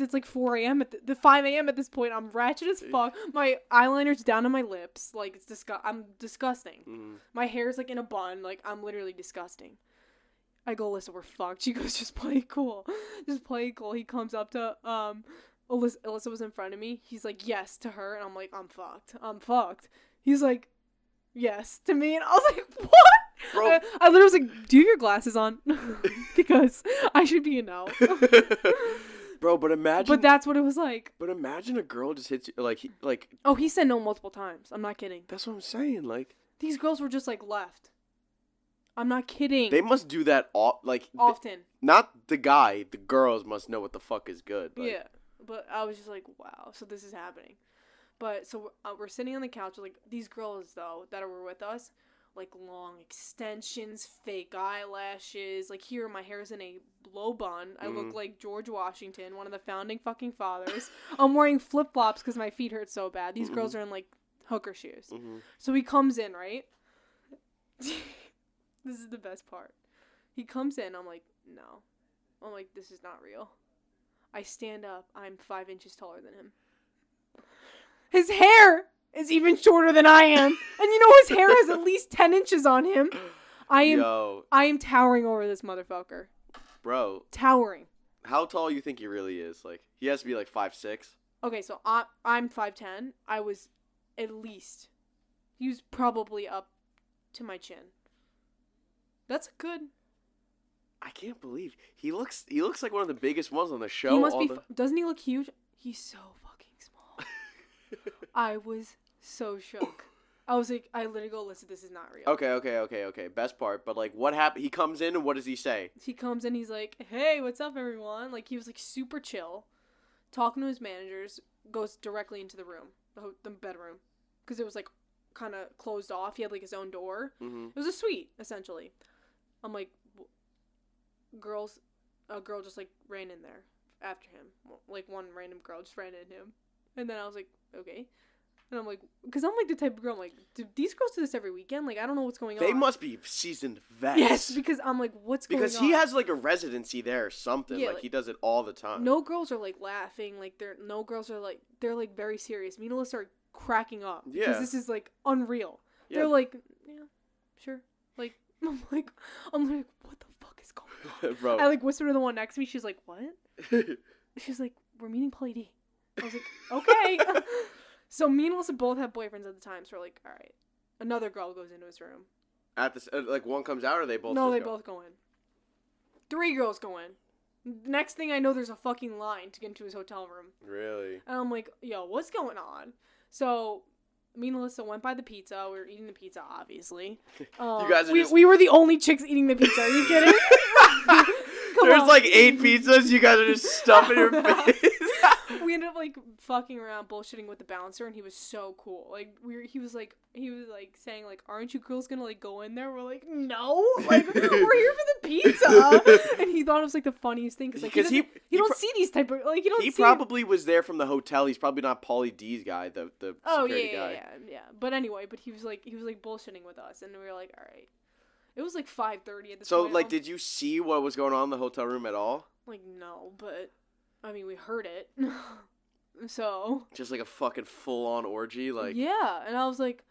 it's like 4 a.m. at the 5 a.m. at this point. I'm ratchet as fuck. My eyeliner's down to my lips. Like, I'm disgusting. Mm. My hair's like in a bun. Like, I'm literally disgusting. I go, Alyssa, we're fucked. She goes, just play it cool. Just play it cool. He comes up to, Alyssa was in front of me. He's like, yes, to her. And I'm like, I'm fucked. I'm fucked. He's like, yes, to me. And I was like, what? Bro. I literally was like, do you have your glasses on? Because I should be a no. Bro, but imagine. But that's what it was like. But imagine a girl just hits you, like. Oh, he said no multiple times. I'm not kidding. That's what I'm saying, like. These girls were just like left. I'm not kidding. They must do that often. Not the guy. The girls must know what the fuck is good. Like. Yeah, but I was just like, wow. So this is happening. But so we're sitting on the couch with, like, these girls though that were with us, like long extensions, fake eyelashes. Like here, my hair's in a low bun. I look like George Washington, one of the founding fucking fathers. I'm wearing flip flops because my feet hurt so bad. These girls are in like hooker shoes. So he comes in, right? This is the best part. He comes in. I'm like, no. I'm like, this is not real. I stand up. I'm 5 inches taller than him. His hair is even shorter than I am. And you know his hair has at least 10 inches on him. I am towering over this motherfucker. Bro. Towering. How tall you think he really is? Like, he has to be like 5'6". Okay, so I'm 5'10". I was at least. He was probably up to my chin. That's good. I can't believe he looks like one of the biggest ones on the show. He must be. Doesn't he look huge? He's so fucking small. I was so shook. I was like, I literally go, listen, this is not real. Okay. Best part, but like, what happened? He comes in and what does he say? He comes in, he's like, hey, what's up, everyone? Like, he was like super chill, talking to his managers. Goes directly into the room, the bedroom, because it was like kind of closed off. He had like his own door. It was a suite essentially. I'm like, a girl just like ran in there after him. Like one random girl just ran into him. And then I was like, okay. And I'm like, because I'm like the type of girl, I'm like, do these girls do this every weekend? Like, I don't know what's going on. They must be seasoned vets. Yes, because I'm like, what's going on? Because he has like a residency there or something. Yeah, like he does it all the time. No girls are like laughing. Like they're like very serious. Me and Alyssa are cracking up. Yeah. Because this is like unreal. Yeah. They're like, yeah, sure. Like, I'm like, what the fuck is going on? Bro. I like whisper to the one next to me. She's like, what? She's like, we're meeting Pauly D. I was like, okay. So me and Alyssa both have boyfriends at the time. So we're like, all right. Another girl goes into his room. At this, like one comes out or they both? No, they both go in. 3 girls go in. Next thing I know, there's a fucking line to get into his hotel room. Really? And I'm like, yo, what's going on? So me and Alyssa went by the pizza. We were eating the pizza, obviously. You guys are we were the only chicks eating the pizza. Are you kidding? There's like 8 pizzas. You guys are just stuffing your face. We ended up like fucking around, bullshitting with the bouncer, and he was so cool. Like he was like saying like, "Aren't you girls gonna like go in there?" We're like, "No, like we're here for the pizza." And he thought it was like the funniest thing because like he don't see these type of like you don't. He see probably was there from the hotel. He's probably not Pauly D's guy, the security guy. Yeah. But anyway, but he was like bullshitting with us, and we were like, all right. It was like 5:30 at the point. So like, did you see what was going on in the hotel room at all? Like no, but I mean we heard it. So just like a fucking full on orgy, like yeah, and I was like,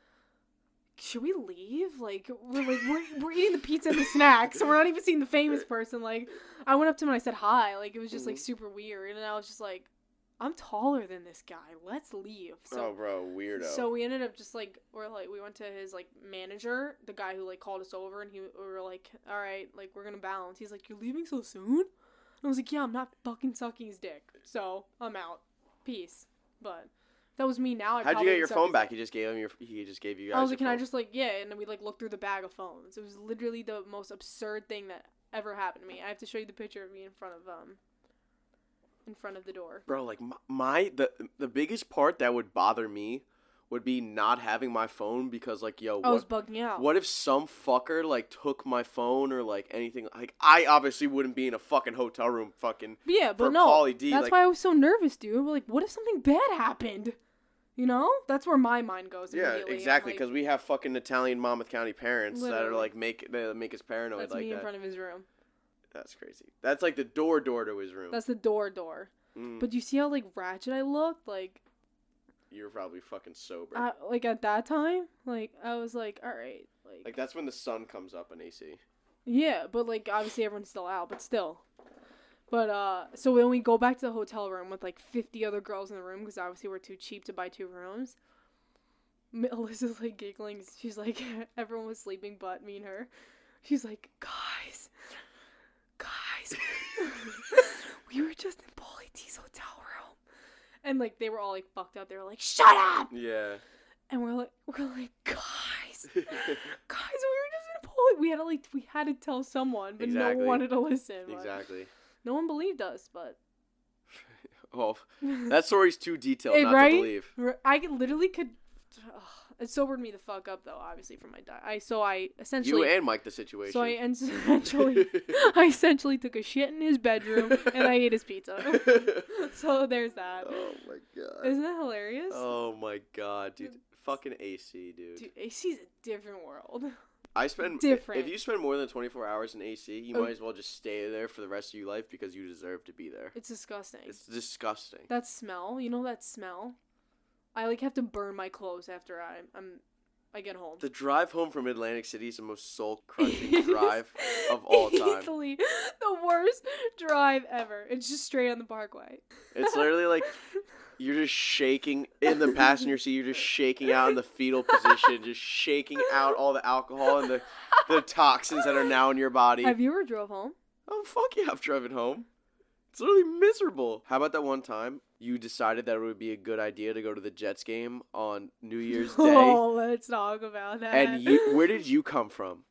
should we leave? Like we're eating the pizza and the snacks, so we're not even seeing the famous person. Like I went up to him and I said hi. Like it was just like super weird, and I was just like, I'm taller than this guy. Let's leave. So, oh, bro, weirdo. So we ended up just like we went to his like manager, the guy who like called us over, and we were like, all right, like we're gonna bounce. He's like, you're leaving so soon? And I was like, yeah, I'm not fucking sucking his dick, so I'm out. Peace. But if that was me now, How'd you get your phone back? He just gave you guys. I was like, can I just like and then we like looked through the bag of phones. It was literally the most absurd thing that ever happened to me. I have to show you the picture of me in front of the door. Bro, like the biggest part that would bother me would be not having my phone because like I was bugging out. What if some fucker like took my phone or like anything? Like I obviously wouldn't be in a fucking hotel room fucking Yeah, but for no. Pauly D. That's like, why I was so nervous, dude. Like, what if something bad happened? You know? That's where my mind goes yeah, immediately. exactly, Like, because we have fucking Italian Monmouth County parents that are Literally. like make us paranoid that's like me that. in front of his room. That's crazy. That's like the door to his room. That's the door. But you see how like ratchet I looked? Like, You're probably fucking sober. like at that time, like I was like, all right, Like that's when the sun comes up in AC. yeah, but like obviously everyone's still out, but still. But so when we go back to the hotel room with like 50 other girls in the room, because obviously we're too cheap to buy 2 rooms. Alyssa's like giggling. She's like, everyone was sleeping but me and her. She's like, guys, we were just in Pauly T's hotel room, and like they were all like fucked up. They were like, shut up. Yeah. And we're like, guys, we were just in Pauly. We had to tell someone, but no Exactly. one wanted to listen. But Exactly. no one believed us, but Oh, that story's too detailed not right? to believe. I could. It sobered me the fuck up though, obviously from my diet. I essentially. You and Mike the situation. So I essentially took a shit in his bedroom and I ate his pizza. So there's that. Oh my god. Isn't that hilarious? Oh my god, dude. Fucking AC, dude. Dude, AC's a different world. If you spend more than 24 hours in AC, you Oh. might as well just stay there for the rest of your life because you deserve to be there. It's disgusting. It's disgusting. That smell, you know that smell? I like have to burn my clothes after I get home. The drive home from Atlantic City is the most soul-crushing drive of all time. Easily the worst drive ever. It's just straight on the parkway. It's literally like you're just shaking in the passenger seat. You're just shaking out in the fetal position, just shaking out all the alcohol and the toxins that are now in your body. Have you ever drove home? Oh, fuck yeah, I've driven home. It's literally miserable. How about that one time you decided that it would be a good idea to go to the Jets game on New Year's Day? Oh, let's talk about that. And where did you come from?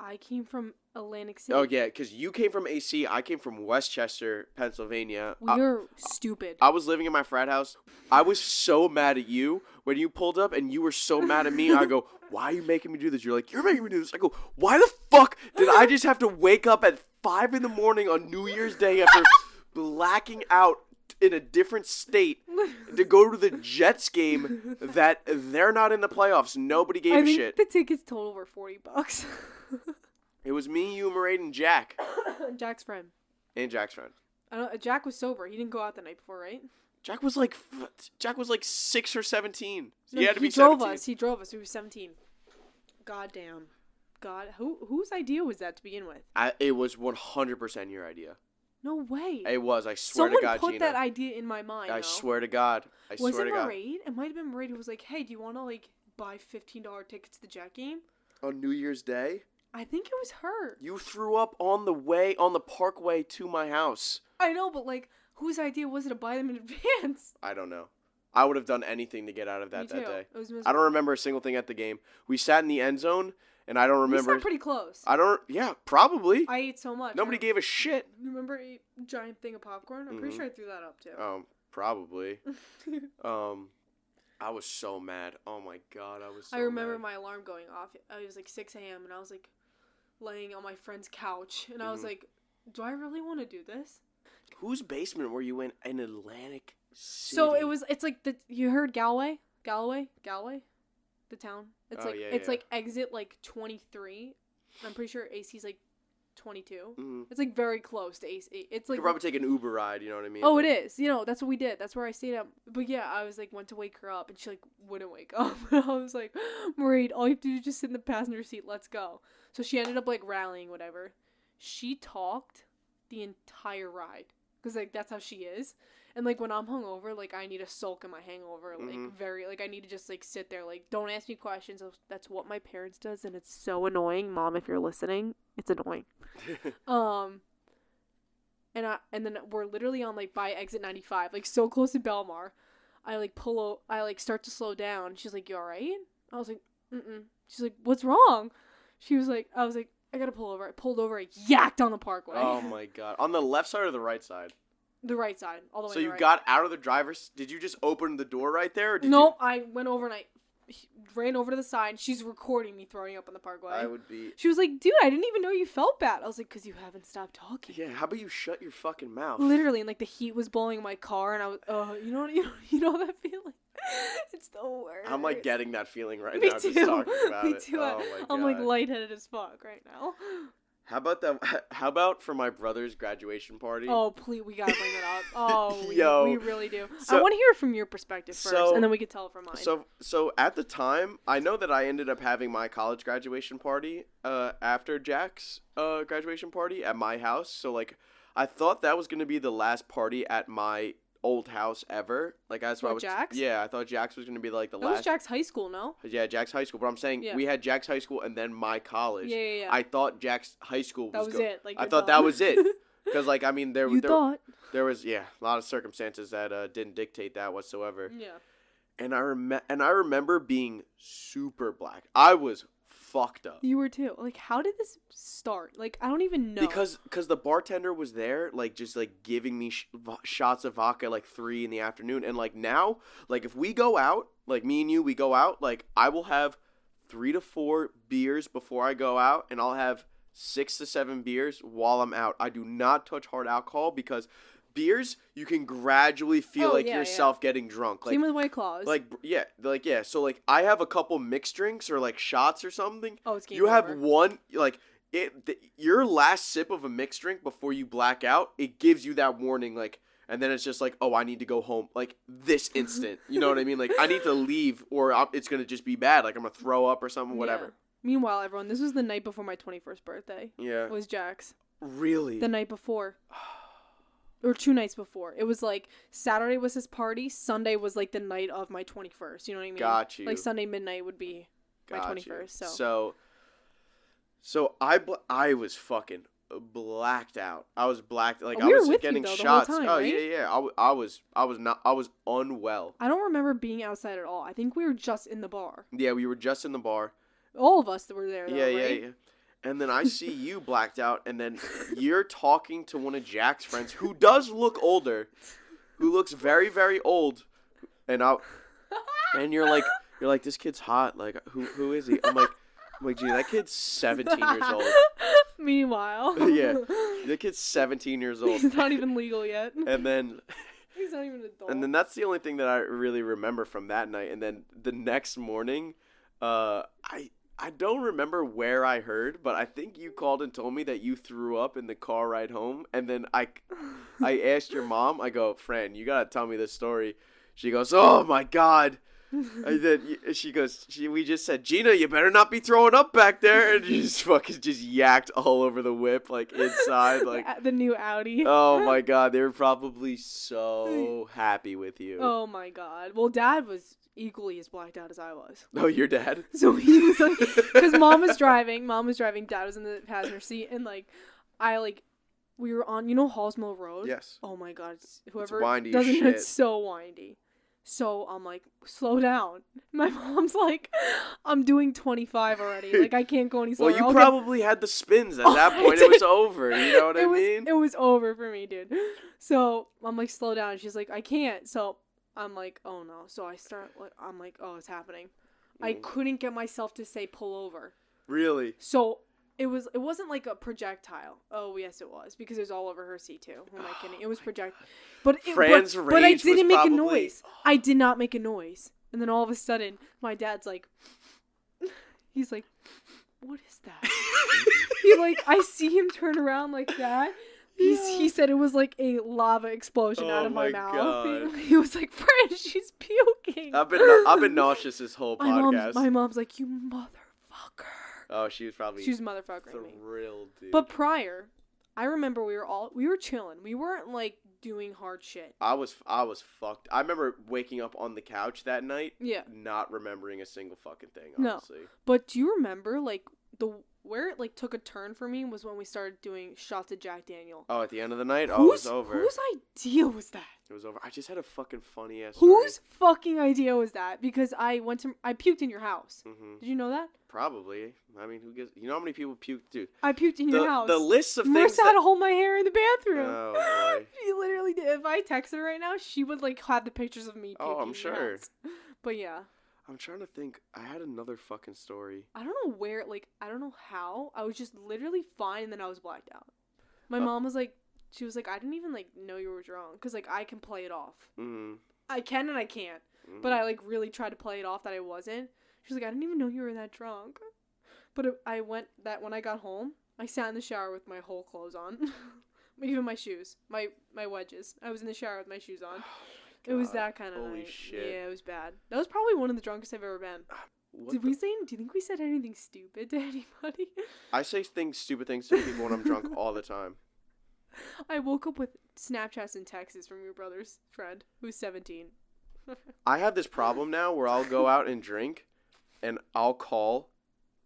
I came from Atlantic City. Oh, yeah, because you came from AC. I came from Westchester, Pennsylvania. You're stupid. I was living in my frat house. I was so mad at you when you pulled up, and you were so mad at me. I go, why are you making me do this? You're like, you're making me do this. I go, why the fuck did I just have to wake up at 5 in the morning on New Year's Day after blacking out in a different state to go to the Jets game that they're not in the playoffs? Nobody gave a shit. The tickets total were $40. It was me, you, Maraid, and Jack. Jack's friend. And Jack's friend. Jack was sober. He didn't go out the night before, right? Jack was like 6 or 17. No, He had to be drove 17. us. He drove us. He was 17. Goddamn. God, whose idea was that to begin with? It was 100% your idea. No way. It was. I swear Someone to God, put Geena. that idea in my mind. I though. swear to God. Was it Maraid? It might have been Maraid who was like, "Hey, do you want to like buy $15 tickets to the Jet game?" On New Year's Day? I think it was her. You threw up on the parkway to my house. I know, but like, whose idea was it to buy them in advance? I don't know. I would have done anything to get out of that Me that too. day. It was I don't remember a single thing at the game. We sat in the end zone, and I don't remember. We sat pretty close. Yeah, probably. I ate so much. Nobody gave a shit. Remember a giant thing of popcorn? I'm pretty sure I threw that up too. Probably. I was so mad. Oh my God, I was so I remember mad. my alarm going off. It was like 6 a.m. and I was like laying on my friend's couch and I was like, do I really want to do this? Whose basement were you in Atlantic City? So it's like you heard Galway, the town. It's like exit like 23. I'm pretty sure AC's like 22. Mm-hmm. It's like very close to AC. It's like you could probably take an Uber ride. You know what I mean? Oh, it is. You know, that's what we did. That's where I stayed up. But yeah, I was like, went to wake her up, and she like wouldn't wake up. I was like, Marie, all you have to do is just sit in the passenger seat. Let's go. So she ended up like rallying, whatever. She talked the entire ride because like that's how she is. And like when I'm hungover, like I need to sulk in my hangover, like very like I need to just like sit there, like don't ask me questions. That's what my parents does, and it's so annoying, Mom. If you're listening, it's annoying. And then we're literally on like by exit 95, like so close to Belmar. I like I like start to slow down. She's like, "You alright?" I was like, "Mm-mm." She's like, "What's wrong?" I was like, I gotta pull over. I pulled over. I yacked on the parkway. Oh my god! On the left side or the right side? The right side, all the way. So you right. got out of the driver's? Did you just open the door right there? Or did Nope. I went over and I ran over to the side. She's recording me throwing up on the parkway. I would be. She was like, "Dude, I didn't even know you felt bad." I was like, "Cause you haven't stopped talking." Yeah. How about you shut your fucking mouth? Literally, and like the heat was blowing in my car, and I was, you know that feeling. It's the worst. I'm like getting that feeling right Me now too. just talking about Me it. too. Oh my god. I'm like lightheaded as fuck right now. How about that? How about for my brother's graduation party? Oh, please, we gotta bring it up. Oh, we really do. So- I want to hear from your perspective first, so- and then we can tell it from mine. So at the time, I know that I ended up having my college graduation party after Jack's graduation party at my house. So like, I thought that was gonna be the last party at my old house ever. Like that's what I was. Jack's? Yeah, I thought Jack's was gonna be like the that last. was Jack's high school, no? Yeah, Jack's high school. But I'm saying Yeah. we had Jack's high school and then my college. Yeah. I thought Jack's high school That was it. Like, I you're thought done. that was it. Because like I mean there You there, thought? there was a lot of circumstances that didn't dictate that whatsoever. Yeah. And I remember being super black. I was fucked up. You were too. Like, how did this start? Like, I don't even know. Because the bartender was there, like, just, like, giving me shots of vodka, like, 3 in the afternoon. And, like, now, like, if we go out, like, me and you, we go out, like, I will have 3 to 4 beers before I go out, and I'll have 6 to 7 beers while I'm out. I do not touch hard alcohol because beers, you can gradually feel yourself getting drunk. Like, same with White Claws. Yeah. So, like, I have a couple mixed drinks or, like, shots or something. Oh, it's game You have over. one, like, your last sip of a mixed drink before you black out, it gives you that warning, like, and then it's just like, oh, I need to go home, like, this instant. You know what I mean? Like, I need to leave or it's going to just be bad. Like, I'm going to throw up or something, whatever. Yeah. Meanwhile, everyone, this was the night before my 21st birthday. Yeah. It was Jack's. Really? The night before. Or 2 nights before. It was like Saturday was his party. Sunday was like the night of my 21st. You know what I mean? Got you. Like Sunday midnight would be my 21st. So I was fucking blacked out. I was blacked. Like, We I were was with getting you, though, the shots. whole time, Oh right? yeah. I was unwell. I don't remember being outside at all. I think we were just in the bar. Yeah, we were just in the bar. All of us that were there. Though, Yeah. right? And then I see you blacked out, and then you're talking to one of Jack's friends who does look older, who looks very, very old, and you're like, this kid's hot. Like, who is he? I'm like, gee, that kid's 17 years old. Meanwhile. Yeah, the kid's 17 years old. He's not even legal yet. And then He's not even an adult. And then that's the only thing that I really remember from that night. And then the next morning, I don't remember where I heard, but I think you called and told me that you threw up in the car ride home. And then I asked your mom, I go, Fran, you gotta tell me this story. She goes, oh my God. And then she goes, we just said, Geena, you better not be throwing up back there. And you just fucking just yacked all over the whip, like inside, like the new Audi. Oh my God, they were probably so happy with you. Oh my God. Well, Dad was equally as blacked out as I was. Oh, your dad? So he was like, because Mom was driving, Dad was in the passenger seat, and we were on, Halls Mill Road? Yes. Oh my God, whoever windy as doesn't know, shit. it's so windy. So I'm like, slow down. My mom's like, I'm doing 25 already. Like, I can't go any slower. Well, you probably had the spins at that point. It was over. You know what I mean? It was over for me, dude. So I'm like, slow down. She's like, I can't. So I'm like, oh no. So I'm like, oh, it's happening. I couldn't get myself to say pull over. Really? So it wasn't like a projectile. Oh yes, it was, because it was all over her seat too. Who am I kidding? It was but Fran's but I rage didn't was make a probably- noise. I did not make a noise. And then all of a sudden, my dad's like, he's like, what is that? I see him turn around like that. He said it was like a lava explosion out of my mouth. God. He was like, Fran, she's puking. I've been nauseous this whole my podcast. mom's like, you motherfucker. Oh, she was probably motherfuckering me. thrilled, dude. But prior, I remember we were chilling. We weren't like doing hard shit. I was fucked. I remember waking up on the couch that night, Yeah. not remembering a single fucking thing, No. honestly. But do you remember like where it like took a turn for me was when we started doing shots of Jack Daniel. Oh, at the end of the night? Oh, it was over. Whose idea was that? It was over. I just had a fucking funny ass Whose fucking idea was that? Because I puked in your house. Mm-hmm. Did you know that? Probably. I mean, who gives? You know how many people puke, dude? I puked in your house. The list of Marissa things. had to hold my hair in the bathroom. Oh boy. She literally did. If I text her right now, she would like have the pictures of me puking. Oh, I'm in sure. your house. But yeah. I'm trying to think. I had another fucking story. I don't know where. Like I don't know how. I was just literally fine, and then I was blacked out. My mom was like, she was like, I didn't even like know you were drunk, cause like I can play it off. Mm-hmm. I can and I can't. Mm-hmm. But I like really tried to play it off that I wasn't. She was like, I didn't even know you were that drunk. But when I got home, I sat in the shower with my whole clothes on. Even my shoes. My wedges. I was in the shower with my shoes on. It was that kind of Holy night. shit. Yeah, it was bad. That was probably one of the drunkest I've ever been. Do you think we said anything stupid to anybody? I say stupid things to people when I'm drunk all the time. I woke up with Snapchats and texts from your brother's friend, who's 17. I have this problem now where I'll go out and drink, and I'll call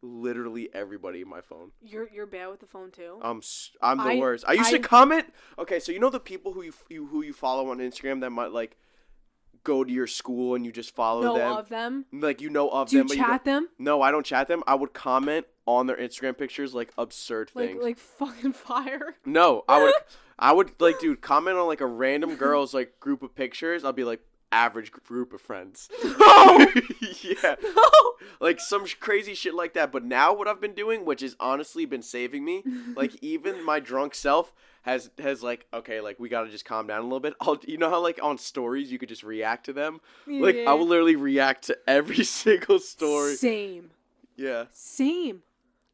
literally everybody in my phone. You're bad with the phone too. I'm the worst. I used to comment. Okay, so you know the people who you follow on Instagram that might like go to your school and you just follow them. Know of them? Like you know of Do them. you but chat them? No, I don't chat them. I would comment on their Instagram pictures like absurd things. Like fucking fire. No, I would like, dude, comment on like a random girl's like group of pictures. I'll be like, average group of friends. No! Yeah. No! Like some crazy shit like that. But now what I've been doing, which has honestly been saving me, like even my drunk self has like, okay, like we gotta just calm down a little bit. You know how like on stories you could just react to them? Yeah. Like I will literally react to every single story. Same. Yeah. Same.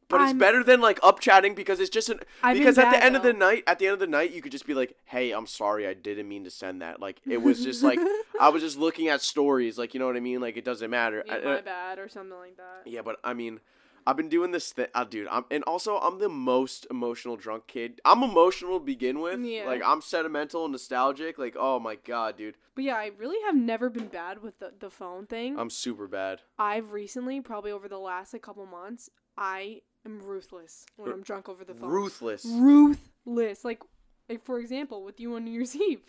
But it's better than like up chatting because it's just because at the end of the night you could just be like, hey, I'm sorry, I didn't mean to send that. Like it was just like I was just looking at stories, like you know what I mean? Like it doesn't matter. Yeah, my bad or something like that. Yeah, but I mean, I've been doing this thing, dude. I'm the most emotional drunk kid. I'm emotional to begin with. Yeah. Like I'm sentimental and nostalgic. Like oh my god, dude. But yeah, I really have never been bad with the phone thing. I'm super bad. I've recently, probably over the last like couple months, I am ruthless when I'm drunk over the phone. Ruthless. Like for example, with you on New Year's Eve.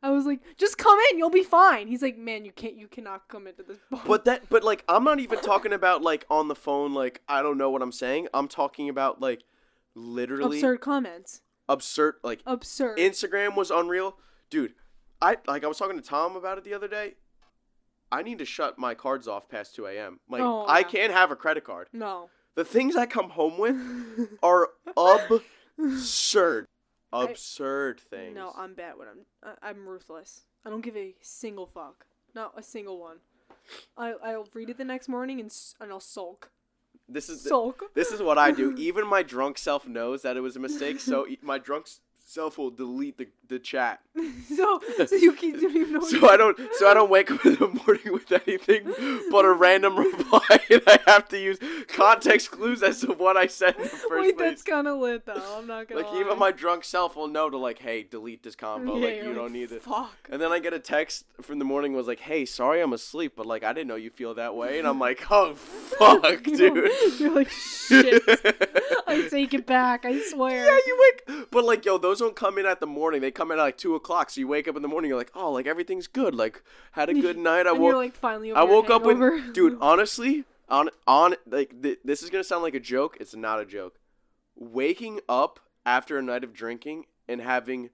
I was like, just come in, you'll be fine. He's like, man, you cannot come into this bar. But like, I'm not even talking about like on the phone, like I don't know what I'm saying. I'm talking about like literally absurd comments. Absurd. Instagram was unreal, dude. I was talking to Tom about it the other day. I need to shut my cards off past 2 a.m. Like I can't have a credit card. No. The things I come home with are absurd. Absurd things. No, I'm bad when I'm ruthless. I don't give a single fuck. Not a single one. I'll read it the next morning and I'll sulk. This is what I do. Even my drunk self knows that it was a mistake, so my drunk self will delete the chat. so you don't even know. So I don't wake up in the morning with anything but a random reply, and I have to use context clues as to what I said in the first place. That's kind of lit though. I'm not gonna lie. Even my drunk self will know to like, hey, delete this combo. Yeah, like you don't need it. Fuck. And then I get a text from the morning was like, hey, sorry I'm asleep, but like I didn't know you feel that way, and I'm like, oh fuck, dude. You're like shit. I take it back. I swear. Yeah, you wake. But like, yo, those don't come in at the morning. They come in at like 2:00. So you wake up in the morning. You're like, oh, like everything's good. Like had a good night. You're like finally. I woke up with, dude. Honestly, on like this is gonna sound like a joke. It's not a joke. Waking up after a night of drinking and having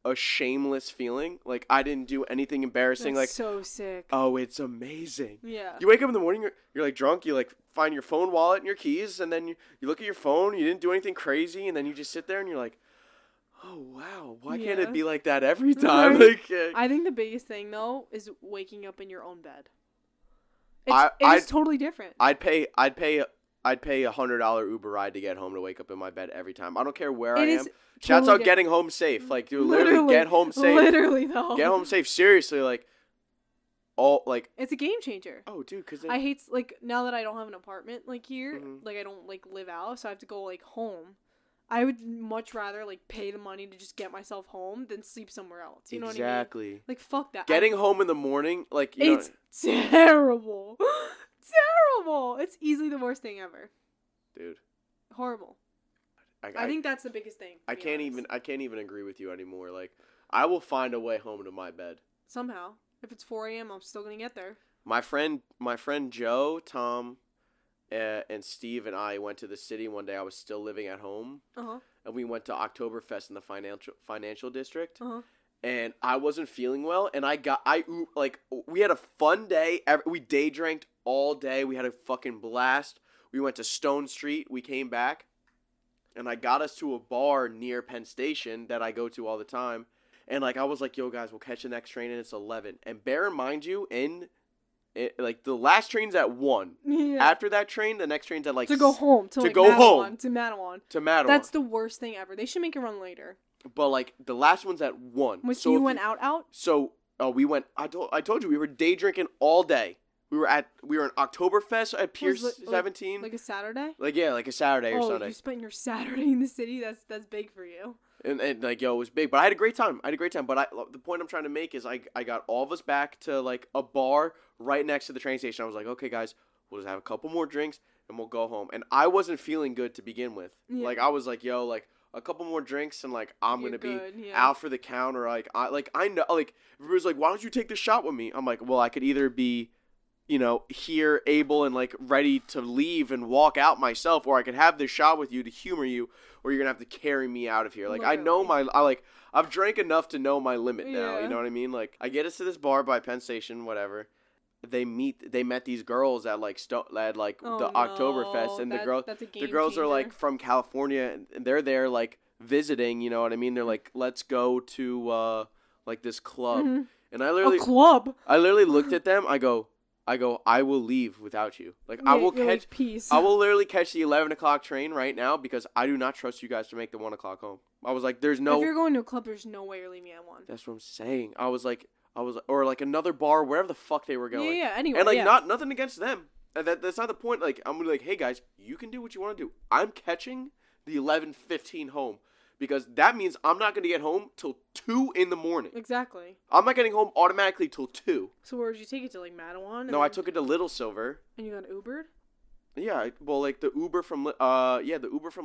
a shameless feeling, like I didn't do anything embarrassing. That's like so sick. Oh, it's amazing. Yeah. You wake up in the morning. You're like drunk. You like find your phone, wallet, and your keys, and then you look at your phone. You didn't do anything crazy, and then you just sit there and you're like, oh wow, why can't it be like that every time? Right. Like, I think the biggest thing though is waking up in your own bed. It's totally different. I'd pay $100 Uber ride to get home to wake up in my bed every time. I don't care where I am. Shouts out getting home safe. Like, dude, literally get home safe. Literally though. Get home safe. Seriously, like, all like. It's a game changer. Oh, dude, because I hate like now that I don't have an apartment like here, like I don't like live out, so I have to go like home. I would much rather like pay the money to just get myself home than sleep somewhere else. You know what I mean? Exactly. Like fuck that. Getting home in the morning, like it's terrible. Terrible. It's easily the worst thing ever. Dude, Horrible. I think that's the biggest thing. I can't even agree with you anymore. Like, I will find a way home to my bed. Somehow. If it's 4 a.m., I'm still going to get there. My friend Joe, Tom, and Steve and I went to the city one day. I was still living at home. Uh-huh. And we went to Oktoberfest in the financial district. Uh-huh. And I wasn't feeling well. And we had a fun day. We day drank all day. We had a fucking blast. We went to Stone Street. We came back. And I got us to a bar near Penn Station that I go to all the time. And, like, I was like, yo, guys, we'll catch the next train, and it's 11. And bear in mind you, like, the last train's at 1. Yeah. After that train, the next train's at, like... To go home. To Mattawan. That's the worst thing ever. They should make it run later. But, like, the last one's at 1. So you went out? So, we went... I told you, we were day drinking all day. We were in Oktoberfest at Pier 17. Like a Saturday? Like a Saturday or Sunday. You spent your Saturday in the city? That's big for you. And like, yo, it was big. But I had a great time. But the point I'm trying to make is I got all of us back to, like, a bar right next to the train station. I was like, okay, guys, we'll just have a couple more drinks and we'll go home. And I wasn't feeling good to begin with. Yeah. Like, I was like, yo, like, a couple more drinks and, like, I'm going to be out for the count. Or, I know, like, everybody's like, why don't you take this shot with me? I'm like, well, I could either be... here, able and, like, ready to leave and walk out myself, or I could have this shot with you to humor you, or you're going to have to carry me out of here. Like, literally. I've drank enough to know my limit now, you know what I mean? Like, I get us to this bar by Penn Station, whatever. They met these girls at, like, Oktoberfest, and the girls are, like, from California, and they're there, like, visiting, you know what I mean? They're like, let's go to, like, this club. Mm-hmm. And I literally... A club? I literally looked at them, I go, I will leave without you. Like, I will catch, like, peace. I will literally catch the 11 o'clock train right now because I do not trust you guys to make the 1 o'clock home. I was like, if you're going to a club, there's no way you're leaving at 1. That's what I'm saying. I was like, or like another bar, wherever the fuck they were going. Yeah, anyway. And, like, nothing against them. That's not the point. Like, I'm gonna be like, hey guys, you can do what you want to do. I'm catching the 11:15 home. Because that means I'm not going to get home till 2 in the morning. Exactly. I'm not getting home automatically till 2. So where did you take it to, like, Mattawan? No, I took it to Little Silver. And you got Ubered? Yeah, well, like, the Uber from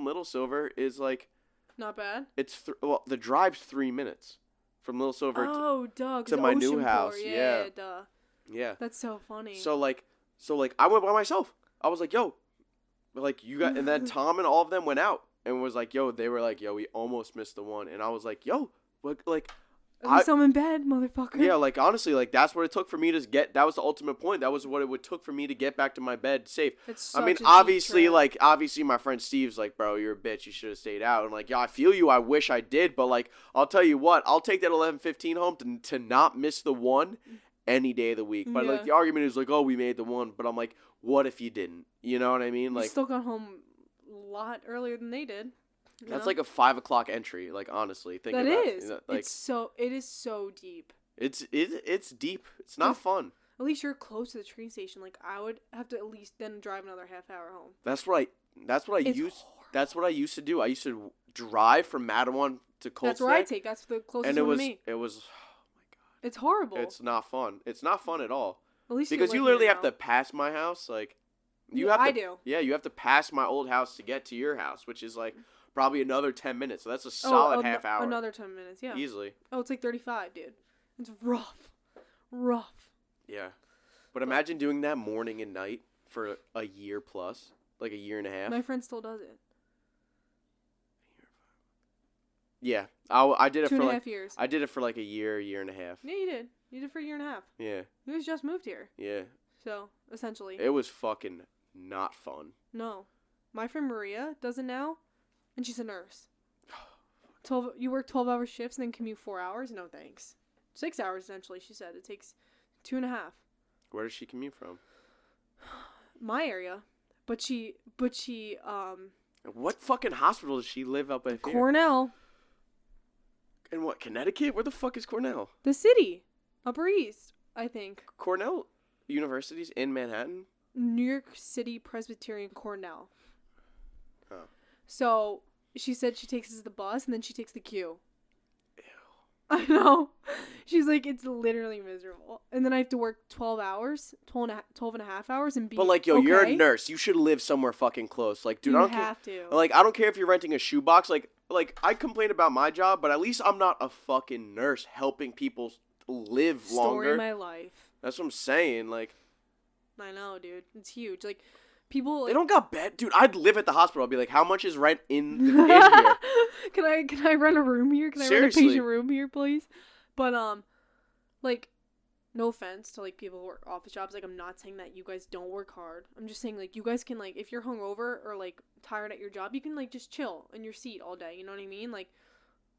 Little Silver is, like... Not bad? It's, the drive's 3 minutes. From Little Silver to my new house. Yeah, duh. Yeah. That's so funny. So, like, I went by myself. I was like, yo. Like, you got... And then Tom and all of them went out. And was like, yo, they were like, yo, we almost missed the 1. And I was like, yo, like... At least I'm in bed, motherfucker. Yeah, like, honestly, like, that's what it took for me to get... That was the ultimate point. That was what it took for me to get back to my bed safe. I mean, obviously my friend Steve's like, bro, you're a bitch. You should have stayed out. I'm like, yeah, I feel you. I wish I did. But, like, I'll tell you what. I'll take that 11:15 home to not miss the 1 any day of the week. But, like, the argument is like, oh, we made the 1. But I'm like, what if you didn't? You know what I mean? Like, you still got home a lot earlier than they did. That's like a 5 o'clock entry. Like, honestly, think about it. You know, like, it is so deep. It's deep. It's not fun. At least you're close to the train station. Like, I would have to at least then drive another half hour home. That's what I used to do. I used to drive from Mattawan to Colts. That's where I take. That's the closest one to me. It was, oh my god. It's horrible. It's not fun. It's not fun at all. At least because you literally have to pass my house. Like, I do. Yeah, you have to pass my old house to get to your house, which is like probably another 10 minutes. So that's a solid half hour. Another 10 minutes, yeah. Easily. Oh, it's like 35, dude. It's rough. Rough. Yeah. But imagine doing that morning and night for a year plus. Like a year and a half. My friend still does it. Yeah. I did it for 2.5 years. I did it for like a year and a half. Yeah, you did. You did it for a year and a half. Yeah. You guys just moved here. Yeah. So, essentially. It was fucking not fun. No. My friend Maria does it now, and she's a nurse. You work 12-hour shifts and then commute 4 hours? No thanks. 6 hours, essentially, she said. It takes 2.5. Where does she commute from? My area. But she What fucking hospital does she live up at? Cornell. In what, Connecticut? Where the fuck is Cornell? The city. Upper East, I think. Cornell University's in Manhattan? New York City Presbyterian Cornell. Oh. So, she said she takes the bus and then she takes the Q. Ew. I know. She's like, it's literally miserable. And then I have to work 12 hours, 12 and a half hours and be But, like, yo, okay. you're a nurse. You should live somewhere fucking close. Like, dude, You I don't have care. to. Like, I don't care if you're renting a shoebox. Like, I complain about my job, but at least I'm not a fucking nurse helping people live longer. Story of my life. That's what I'm saying. Like, I know, dude. It's huge. Like, people... Like, they don't got bed. Dude, I'd live at the hospital. I'd be like, how much is rent in here? Can I rent a room here? Can I rent a Seriously. patient room here, please? But, like, no offense to, like, people who work office jobs. Like, I'm not saying that you guys don't work hard. I'm just saying, like, you guys can, like, if you're hungover or, like, tired at your job, you can, like, just chill in your seat all day. You know what I mean? Like,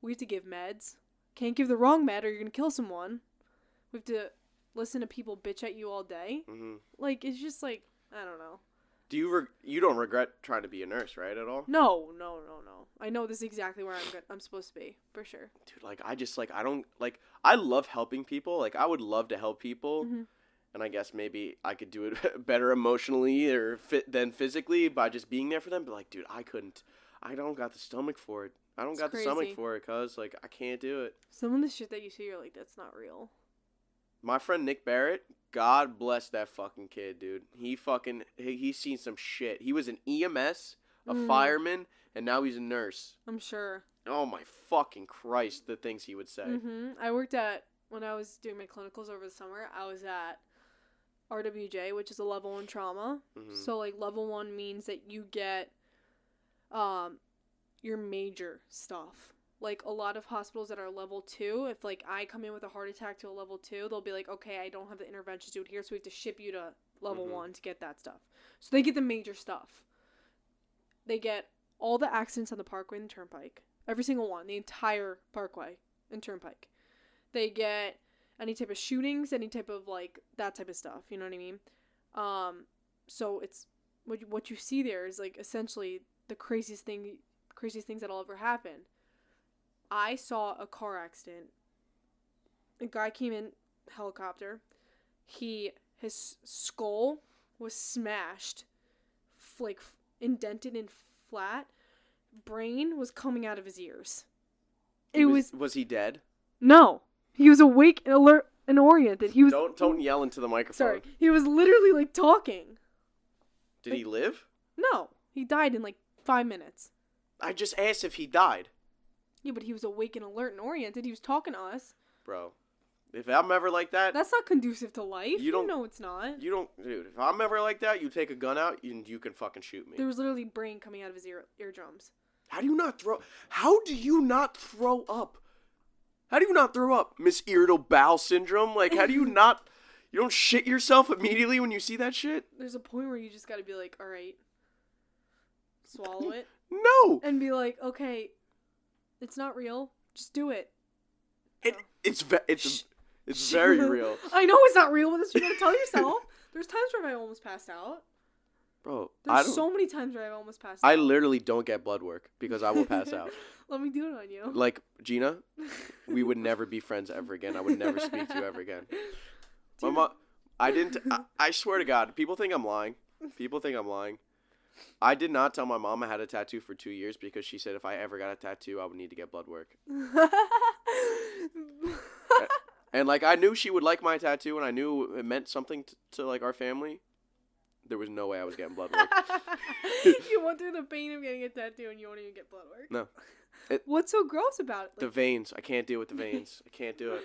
we have to give meds. Can't give the wrong med or you're gonna kill someone. We have to listen to people bitch at you all day. Mm-hmm. Like, it's just, like, I don't know. Do you don't regret trying to be a nurse, right, at all? No. I know this is exactly where I'm supposed to be, for sure. Dude, like, I don't, like, I love helping people. Like, I would love to help people. Mm-hmm. And I guess maybe I could do it better emotionally or than physically by just being there for them. But, like, dude, I couldn't. I don't got the stomach for it. I don't got the stomach for it, cuz, like, I can't do it. Some of the shit that you see, you're like, that's not real. My friend Nick Barrett, God bless that fucking kid, dude. He's seen some shit. He was an EMS, a fireman, and now he's a nurse. I'm sure. Oh my fucking Christ, the things he would say. I worked when I was doing my clinicals over the summer, I was at RWJ, which is a level 1 trauma. So, like, level 1 means that you get your major stuff. Like, a lot of hospitals that are level 2, if, like, I come in with a heart attack to a level 2, they'll be like, okay, I don't have the interventions to do it here, so we have to ship you to level 1 to get that stuff. So they get the major stuff. They get all the accidents on the Parkway and the Turnpike. Every single one. The entire Parkway and Turnpike. They get any type of shootings, any type of, like, that type of stuff. You know what I mean? So it's... What you see there is, like, essentially the craziest things that'll ever happen. I saw a car accident. A guy came in helicopter. His skull was smashed, like, indented and flat. Brain was coming out of his ears. Was he dead? No. He was awake and alert and oriented. He was... Don't yell into the microphone. Sorry. He was literally, like, talking. Did he live? No. He died in, like, 5 minutes. I just asked if he died. Yeah, but he was awake and alert and oriented. He was talking to us. Bro, if I'm ever like that... That's not conducive to life. You don't... know it's not. You don't... Dude, if I'm ever like that, you take a gun out and you can fucking shoot me. There was literally brain coming out of his eardrums. How do you not throw... How do you not throw up? How do you not throw up? Miss Irritable Bowel Syndrome? Like, how do you not... You don't shit yourself immediately when you see that shit? There's a point where you just gotta be like, alright. Swallow it. No! And be like, okay, it's not real. Just do it. It's very real. I know it's not real, but that's what you gotta tell yourself. There's times where I almost passed out. Bro, There's so many times where I've almost passed out. I literally don't get blood work because I will pass out. Let me do it on you. Like, Geena, we would never be friends ever again. I would never speak to you ever again. My mom, I swear to God, people think I'm lying. I did not tell my mom I had a tattoo for 2 years because she said if I ever got a tattoo, I would need to get blood work. And, like, I knew she would like my tattoo, and I knew it meant something to like, our family. There was no way I was getting blood work. You went through the pain of getting a tattoo, and you won't even get blood work? No. What's so gross about it? Like, the veins. I can't deal with the veins. I can't do it.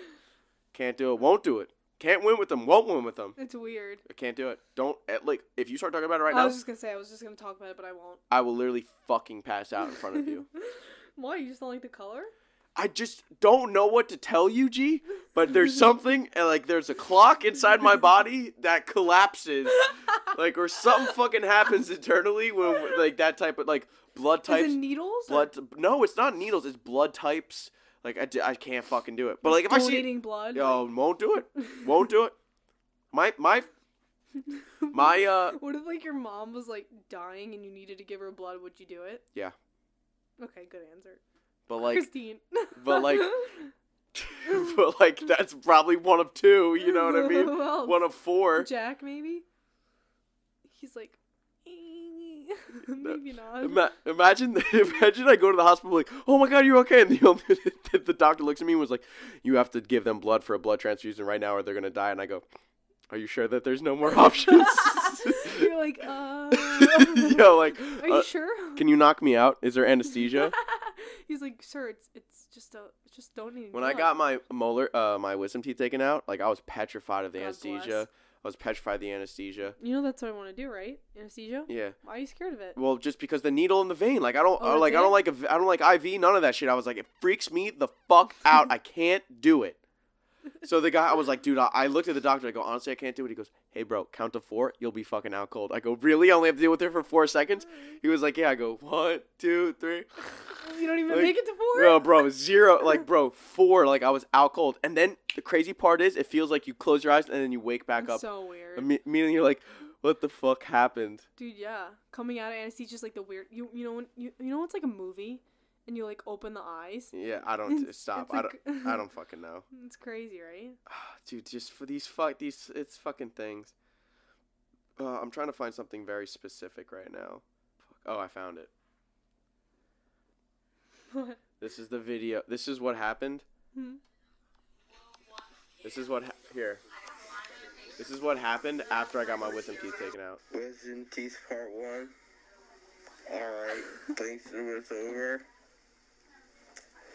Can't do it. Won't do it. Can't win with them. Won't win with them. It's weird. I can't do it. Don't, like, if you start talking about it right now. I was just going to talk about it, but I won't. I will literally fucking pass out in front of you. Why? You just don't like the color? I just don't know what to tell you, G. But there's something, and, like, there's a clock inside my body that collapses. Like, or something fucking happens internally when, like, that type of, like, blood types. Is it needles? No, it's not needles. It's blood types. Like, I can't fucking do it. But, like, if I see... Donating blood? Yo, won't do it. Won't do it. My What if, like, your mom was, like, dying and you needed to give her blood? Would you do it? Yeah. Okay, good answer. But, like... Christine. But, like... But, like, that's probably one of two, you know what I mean? Well, one of four. Jack, maybe? He's like... Maybe not. Imagine I go to the hospital like, oh my god, you're okay, and the doctor looks at me and was like, you have to give them blood for a blood transfusion right now or they're gonna die. And I go, are you sure that there's no more options? You're like, Yo, like, are you sure? Can you knock me out? Is there anesthesia? He's like, sir, it's just donating. When I got my my wisdom teeth taken out, like I was petrified of the anesthesia. Bless. I was petrified of the anesthesia. You know that's what I want to do, right? Anesthesia. Yeah. Why are you scared of it? Well, just because the needle in the vein, like I don't like IV, none of that shit. I was like, it freaks me the fuck out. I can't do it. So the guy, I was like, dude, I looked at the doctor. I go, honestly, I can't do it. He goes, hey, bro, count to 4. You'll be fucking out cold. I go, really? I only have to deal with it for 4 seconds? He was like, yeah. I go, 1, 2, 3. You don't even like, make it to 4? Bro, 0. Like, bro, 4. Like, I was out cold. And then the crazy part is, it feels like you close your eyes and then you wake back up. So weird. Meaning you're like, what the fuck happened? Dude, yeah. Coming out of anesthesia is just like the weird. You know when you know it's like a movie. And you like open the eyes. Yeah, I don't stop. Like, I don't fucking know. It's crazy, right? Dude, just for these it's fucking things. I'm trying to find something very specific right now. Oh, I found it. What? This is the video. This is what happened. This is what here. This is what happened after I got my wisdom teeth taken out. Wisdom teeth part 1. Alright, thanks for it's over.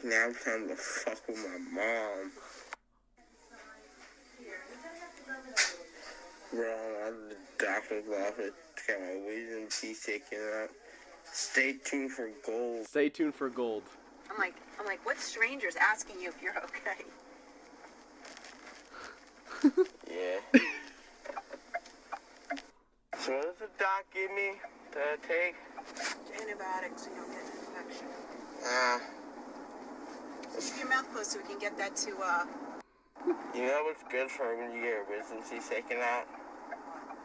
Now it's time to fuck with my mom. Wrong, I'm at the doctor's office to get my wisdom teeth taken out. Stay tuned for gold. Stay tuned for gold. I'm like, what stranger's asking you if you're okay? Yeah. So what does the doc give me to take? Antibiotics so you don't get an infection. Just Keep your mouth closed so we can get that to, You know what's good for when you get your wisdom teeth taken out?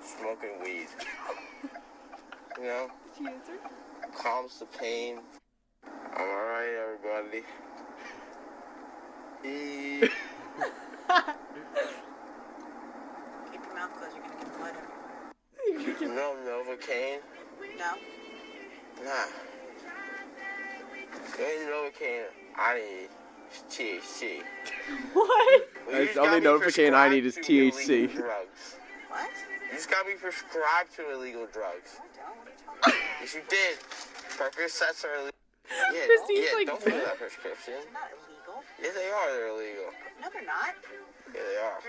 Smoking weed. You know? Did she answer? Calms the pain. I'm alright, everybody. keep your mouth closed, you're gonna get blood everywhere. You know Novocaine? No? Nah. The only Novocaine I need is THC. What? You The only Novocaine I need is prescribed to THC. illegal drugs. What? You just got me prescribed to illegal drugs. I don't. What are you talking about? Yes, you did. Percocets are illegal. Yeah, Christine's yeah, like, don't fill what? that prescription. They're not illegal. Yeah, they are. They're illegal. No, they're not. Yeah, they are.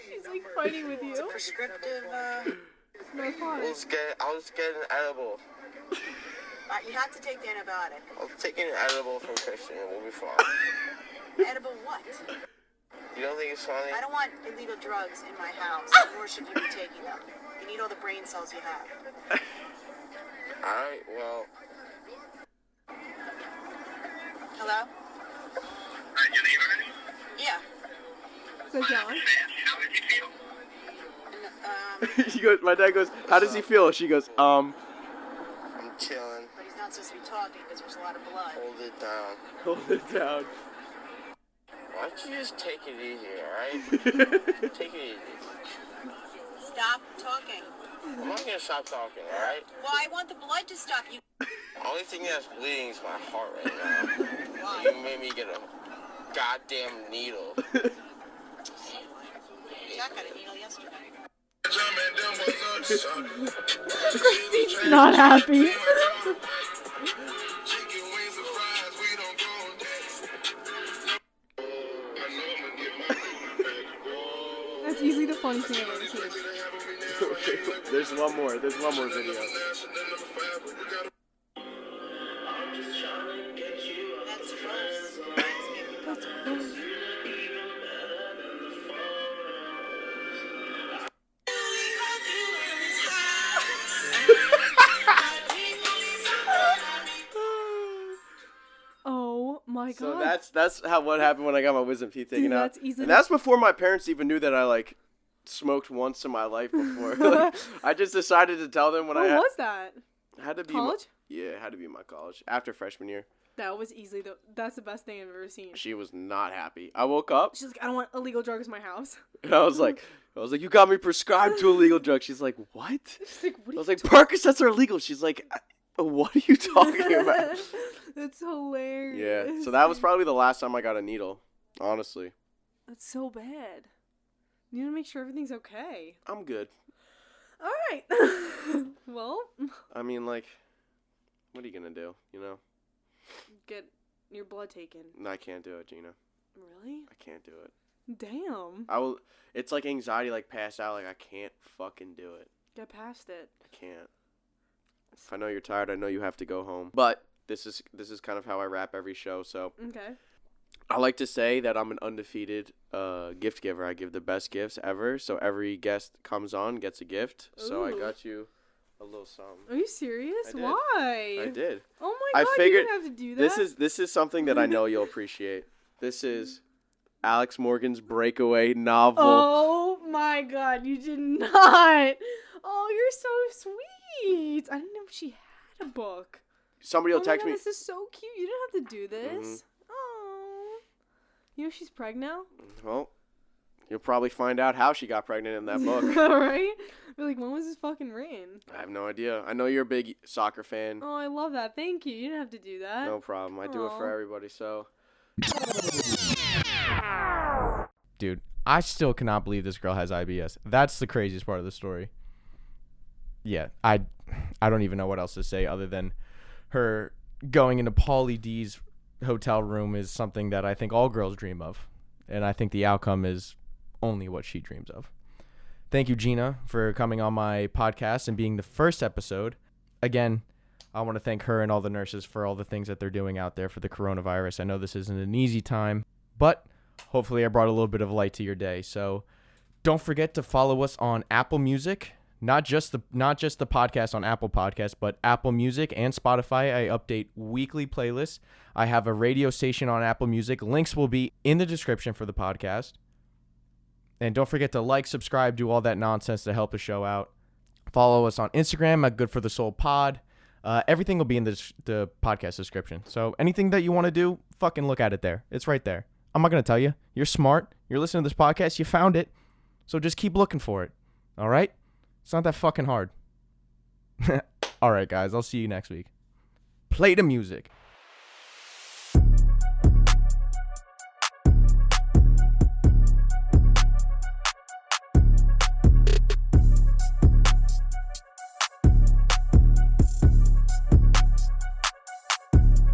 She's like fighting with It's a you. prescriptive, Narcotics. I'll just get an edible. you have to take the antibiotic. I'll take an edible from Christian and we'll be fine. Edible what? You don't think it's funny? I don't want illegal drugs in my house, nor should you be taking them. You need all the brain cells you have. Alright, well. Hello? Yeah. Is that John? She goes. My dad goes, how does he feel? She goes, I'm chilling. But he's not supposed to be talking because there's a lot of blood. Hold it down. hold it down. Why don't you just take it easy, alright? Take it easy. Stop talking. I'm not gonna stop talking, alright? Well, I want the blood to stop. You. The only thing that's bleeding is my heart right now. Why? You made me get a goddamn needle. Jack got a needle yesterday. Christine's not happy. That's easily the funniest thing I've ever seen. There's one more. There's one more video. That's gross. That's gross. Oh my god. So that's what happened when I got my wisdom teeth taken Dude, out. that's easily And that's before my parents even knew that I like smoked once in my life before. Like, I just decided to tell them when What I was that? had to be College? Yeah, it had to be my college. After freshman year. That was easily that's the best thing I've ever seen. She was not happy. I woke up. She's like, I don't want illegal drugs in my house. And I was like, you got me prescribed to illegal drugs. She's like, what? She's like, what I are was you like, Percocets are illegal. She's like, what are you talking about? That's hilarious. Yeah, so that was probably the last time I got a needle, honestly. That's so bad. You need to make sure everything's okay. I'm good. All right. Well. I mean, like, what are you going to do, you know? Get your blood taken. No, I can't do it, Gina. Really? I can't do it. Damn. It's like anxiety, like pass out. Like, I can't fucking do it. Get past it. I can't. If I know you're tired, I know you have to go home. But this is kind of how I wrap every show, so. Okay. I like to say that I'm an undefeated gift giver. I give the best gifts ever. So every guest comes on gets a gift. So I Ooh. got you a little something. Are you serious? I did. Why? I did. Oh my I god, figured you didn't have to do that. This is something that I know you'll appreciate. This is Alex Morgan's breakaway novel. Oh my god, you did not. Oh, you're so sweet. I didn't know she had a book. Somebody will Oh my text god, me. This is so cute. You didn't have to do this. Oh. You know she's pregnant now? Well, you'll probably find out how she got pregnant in that book. Right? We're like, when was this fucking written? I have no idea. I know you're a big soccer fan. Oh, I love that. Thank you. You didn't have to do that. No problem. I do it for Aw. everybody, so. Dude, I still cannot believe this girl has IBS. That's the craziest part of the story. Yeah, I don't even know what else to say other than her going into Pauly D's hotel room is something that I think all girls dream of. And I think the outcome is only what she dreams of. Thank you, Geena, for coming on my podcast and being the first episode. Again, I want to thank her and all the nurses for all the things that they're doing out there for the coronavirus. I know this isn't an easy time, but hopefully I brought a little bit of light to your day. So don't forget to follow us on Apple Music, not just the podcast on Apple Podcasts, but Apple Music and Spotify. I update weekly playlists. I have a radio station on Apple Music. Links will be in the description for the podcast. And don't forget to like, subscribe, do all that nonsense to help the show out. Follow us on Instagram at Good for the Soul Pod. Everything will be in the podcast description. So anything that you want to do, fucking look at it there. It's right there. I'm not going to tell you. You're smart. You're listening to this podcast. You found it. So just keep looking for it. All right? It's not that fucking hard. All right, guys. I'll see you next week. Play the music.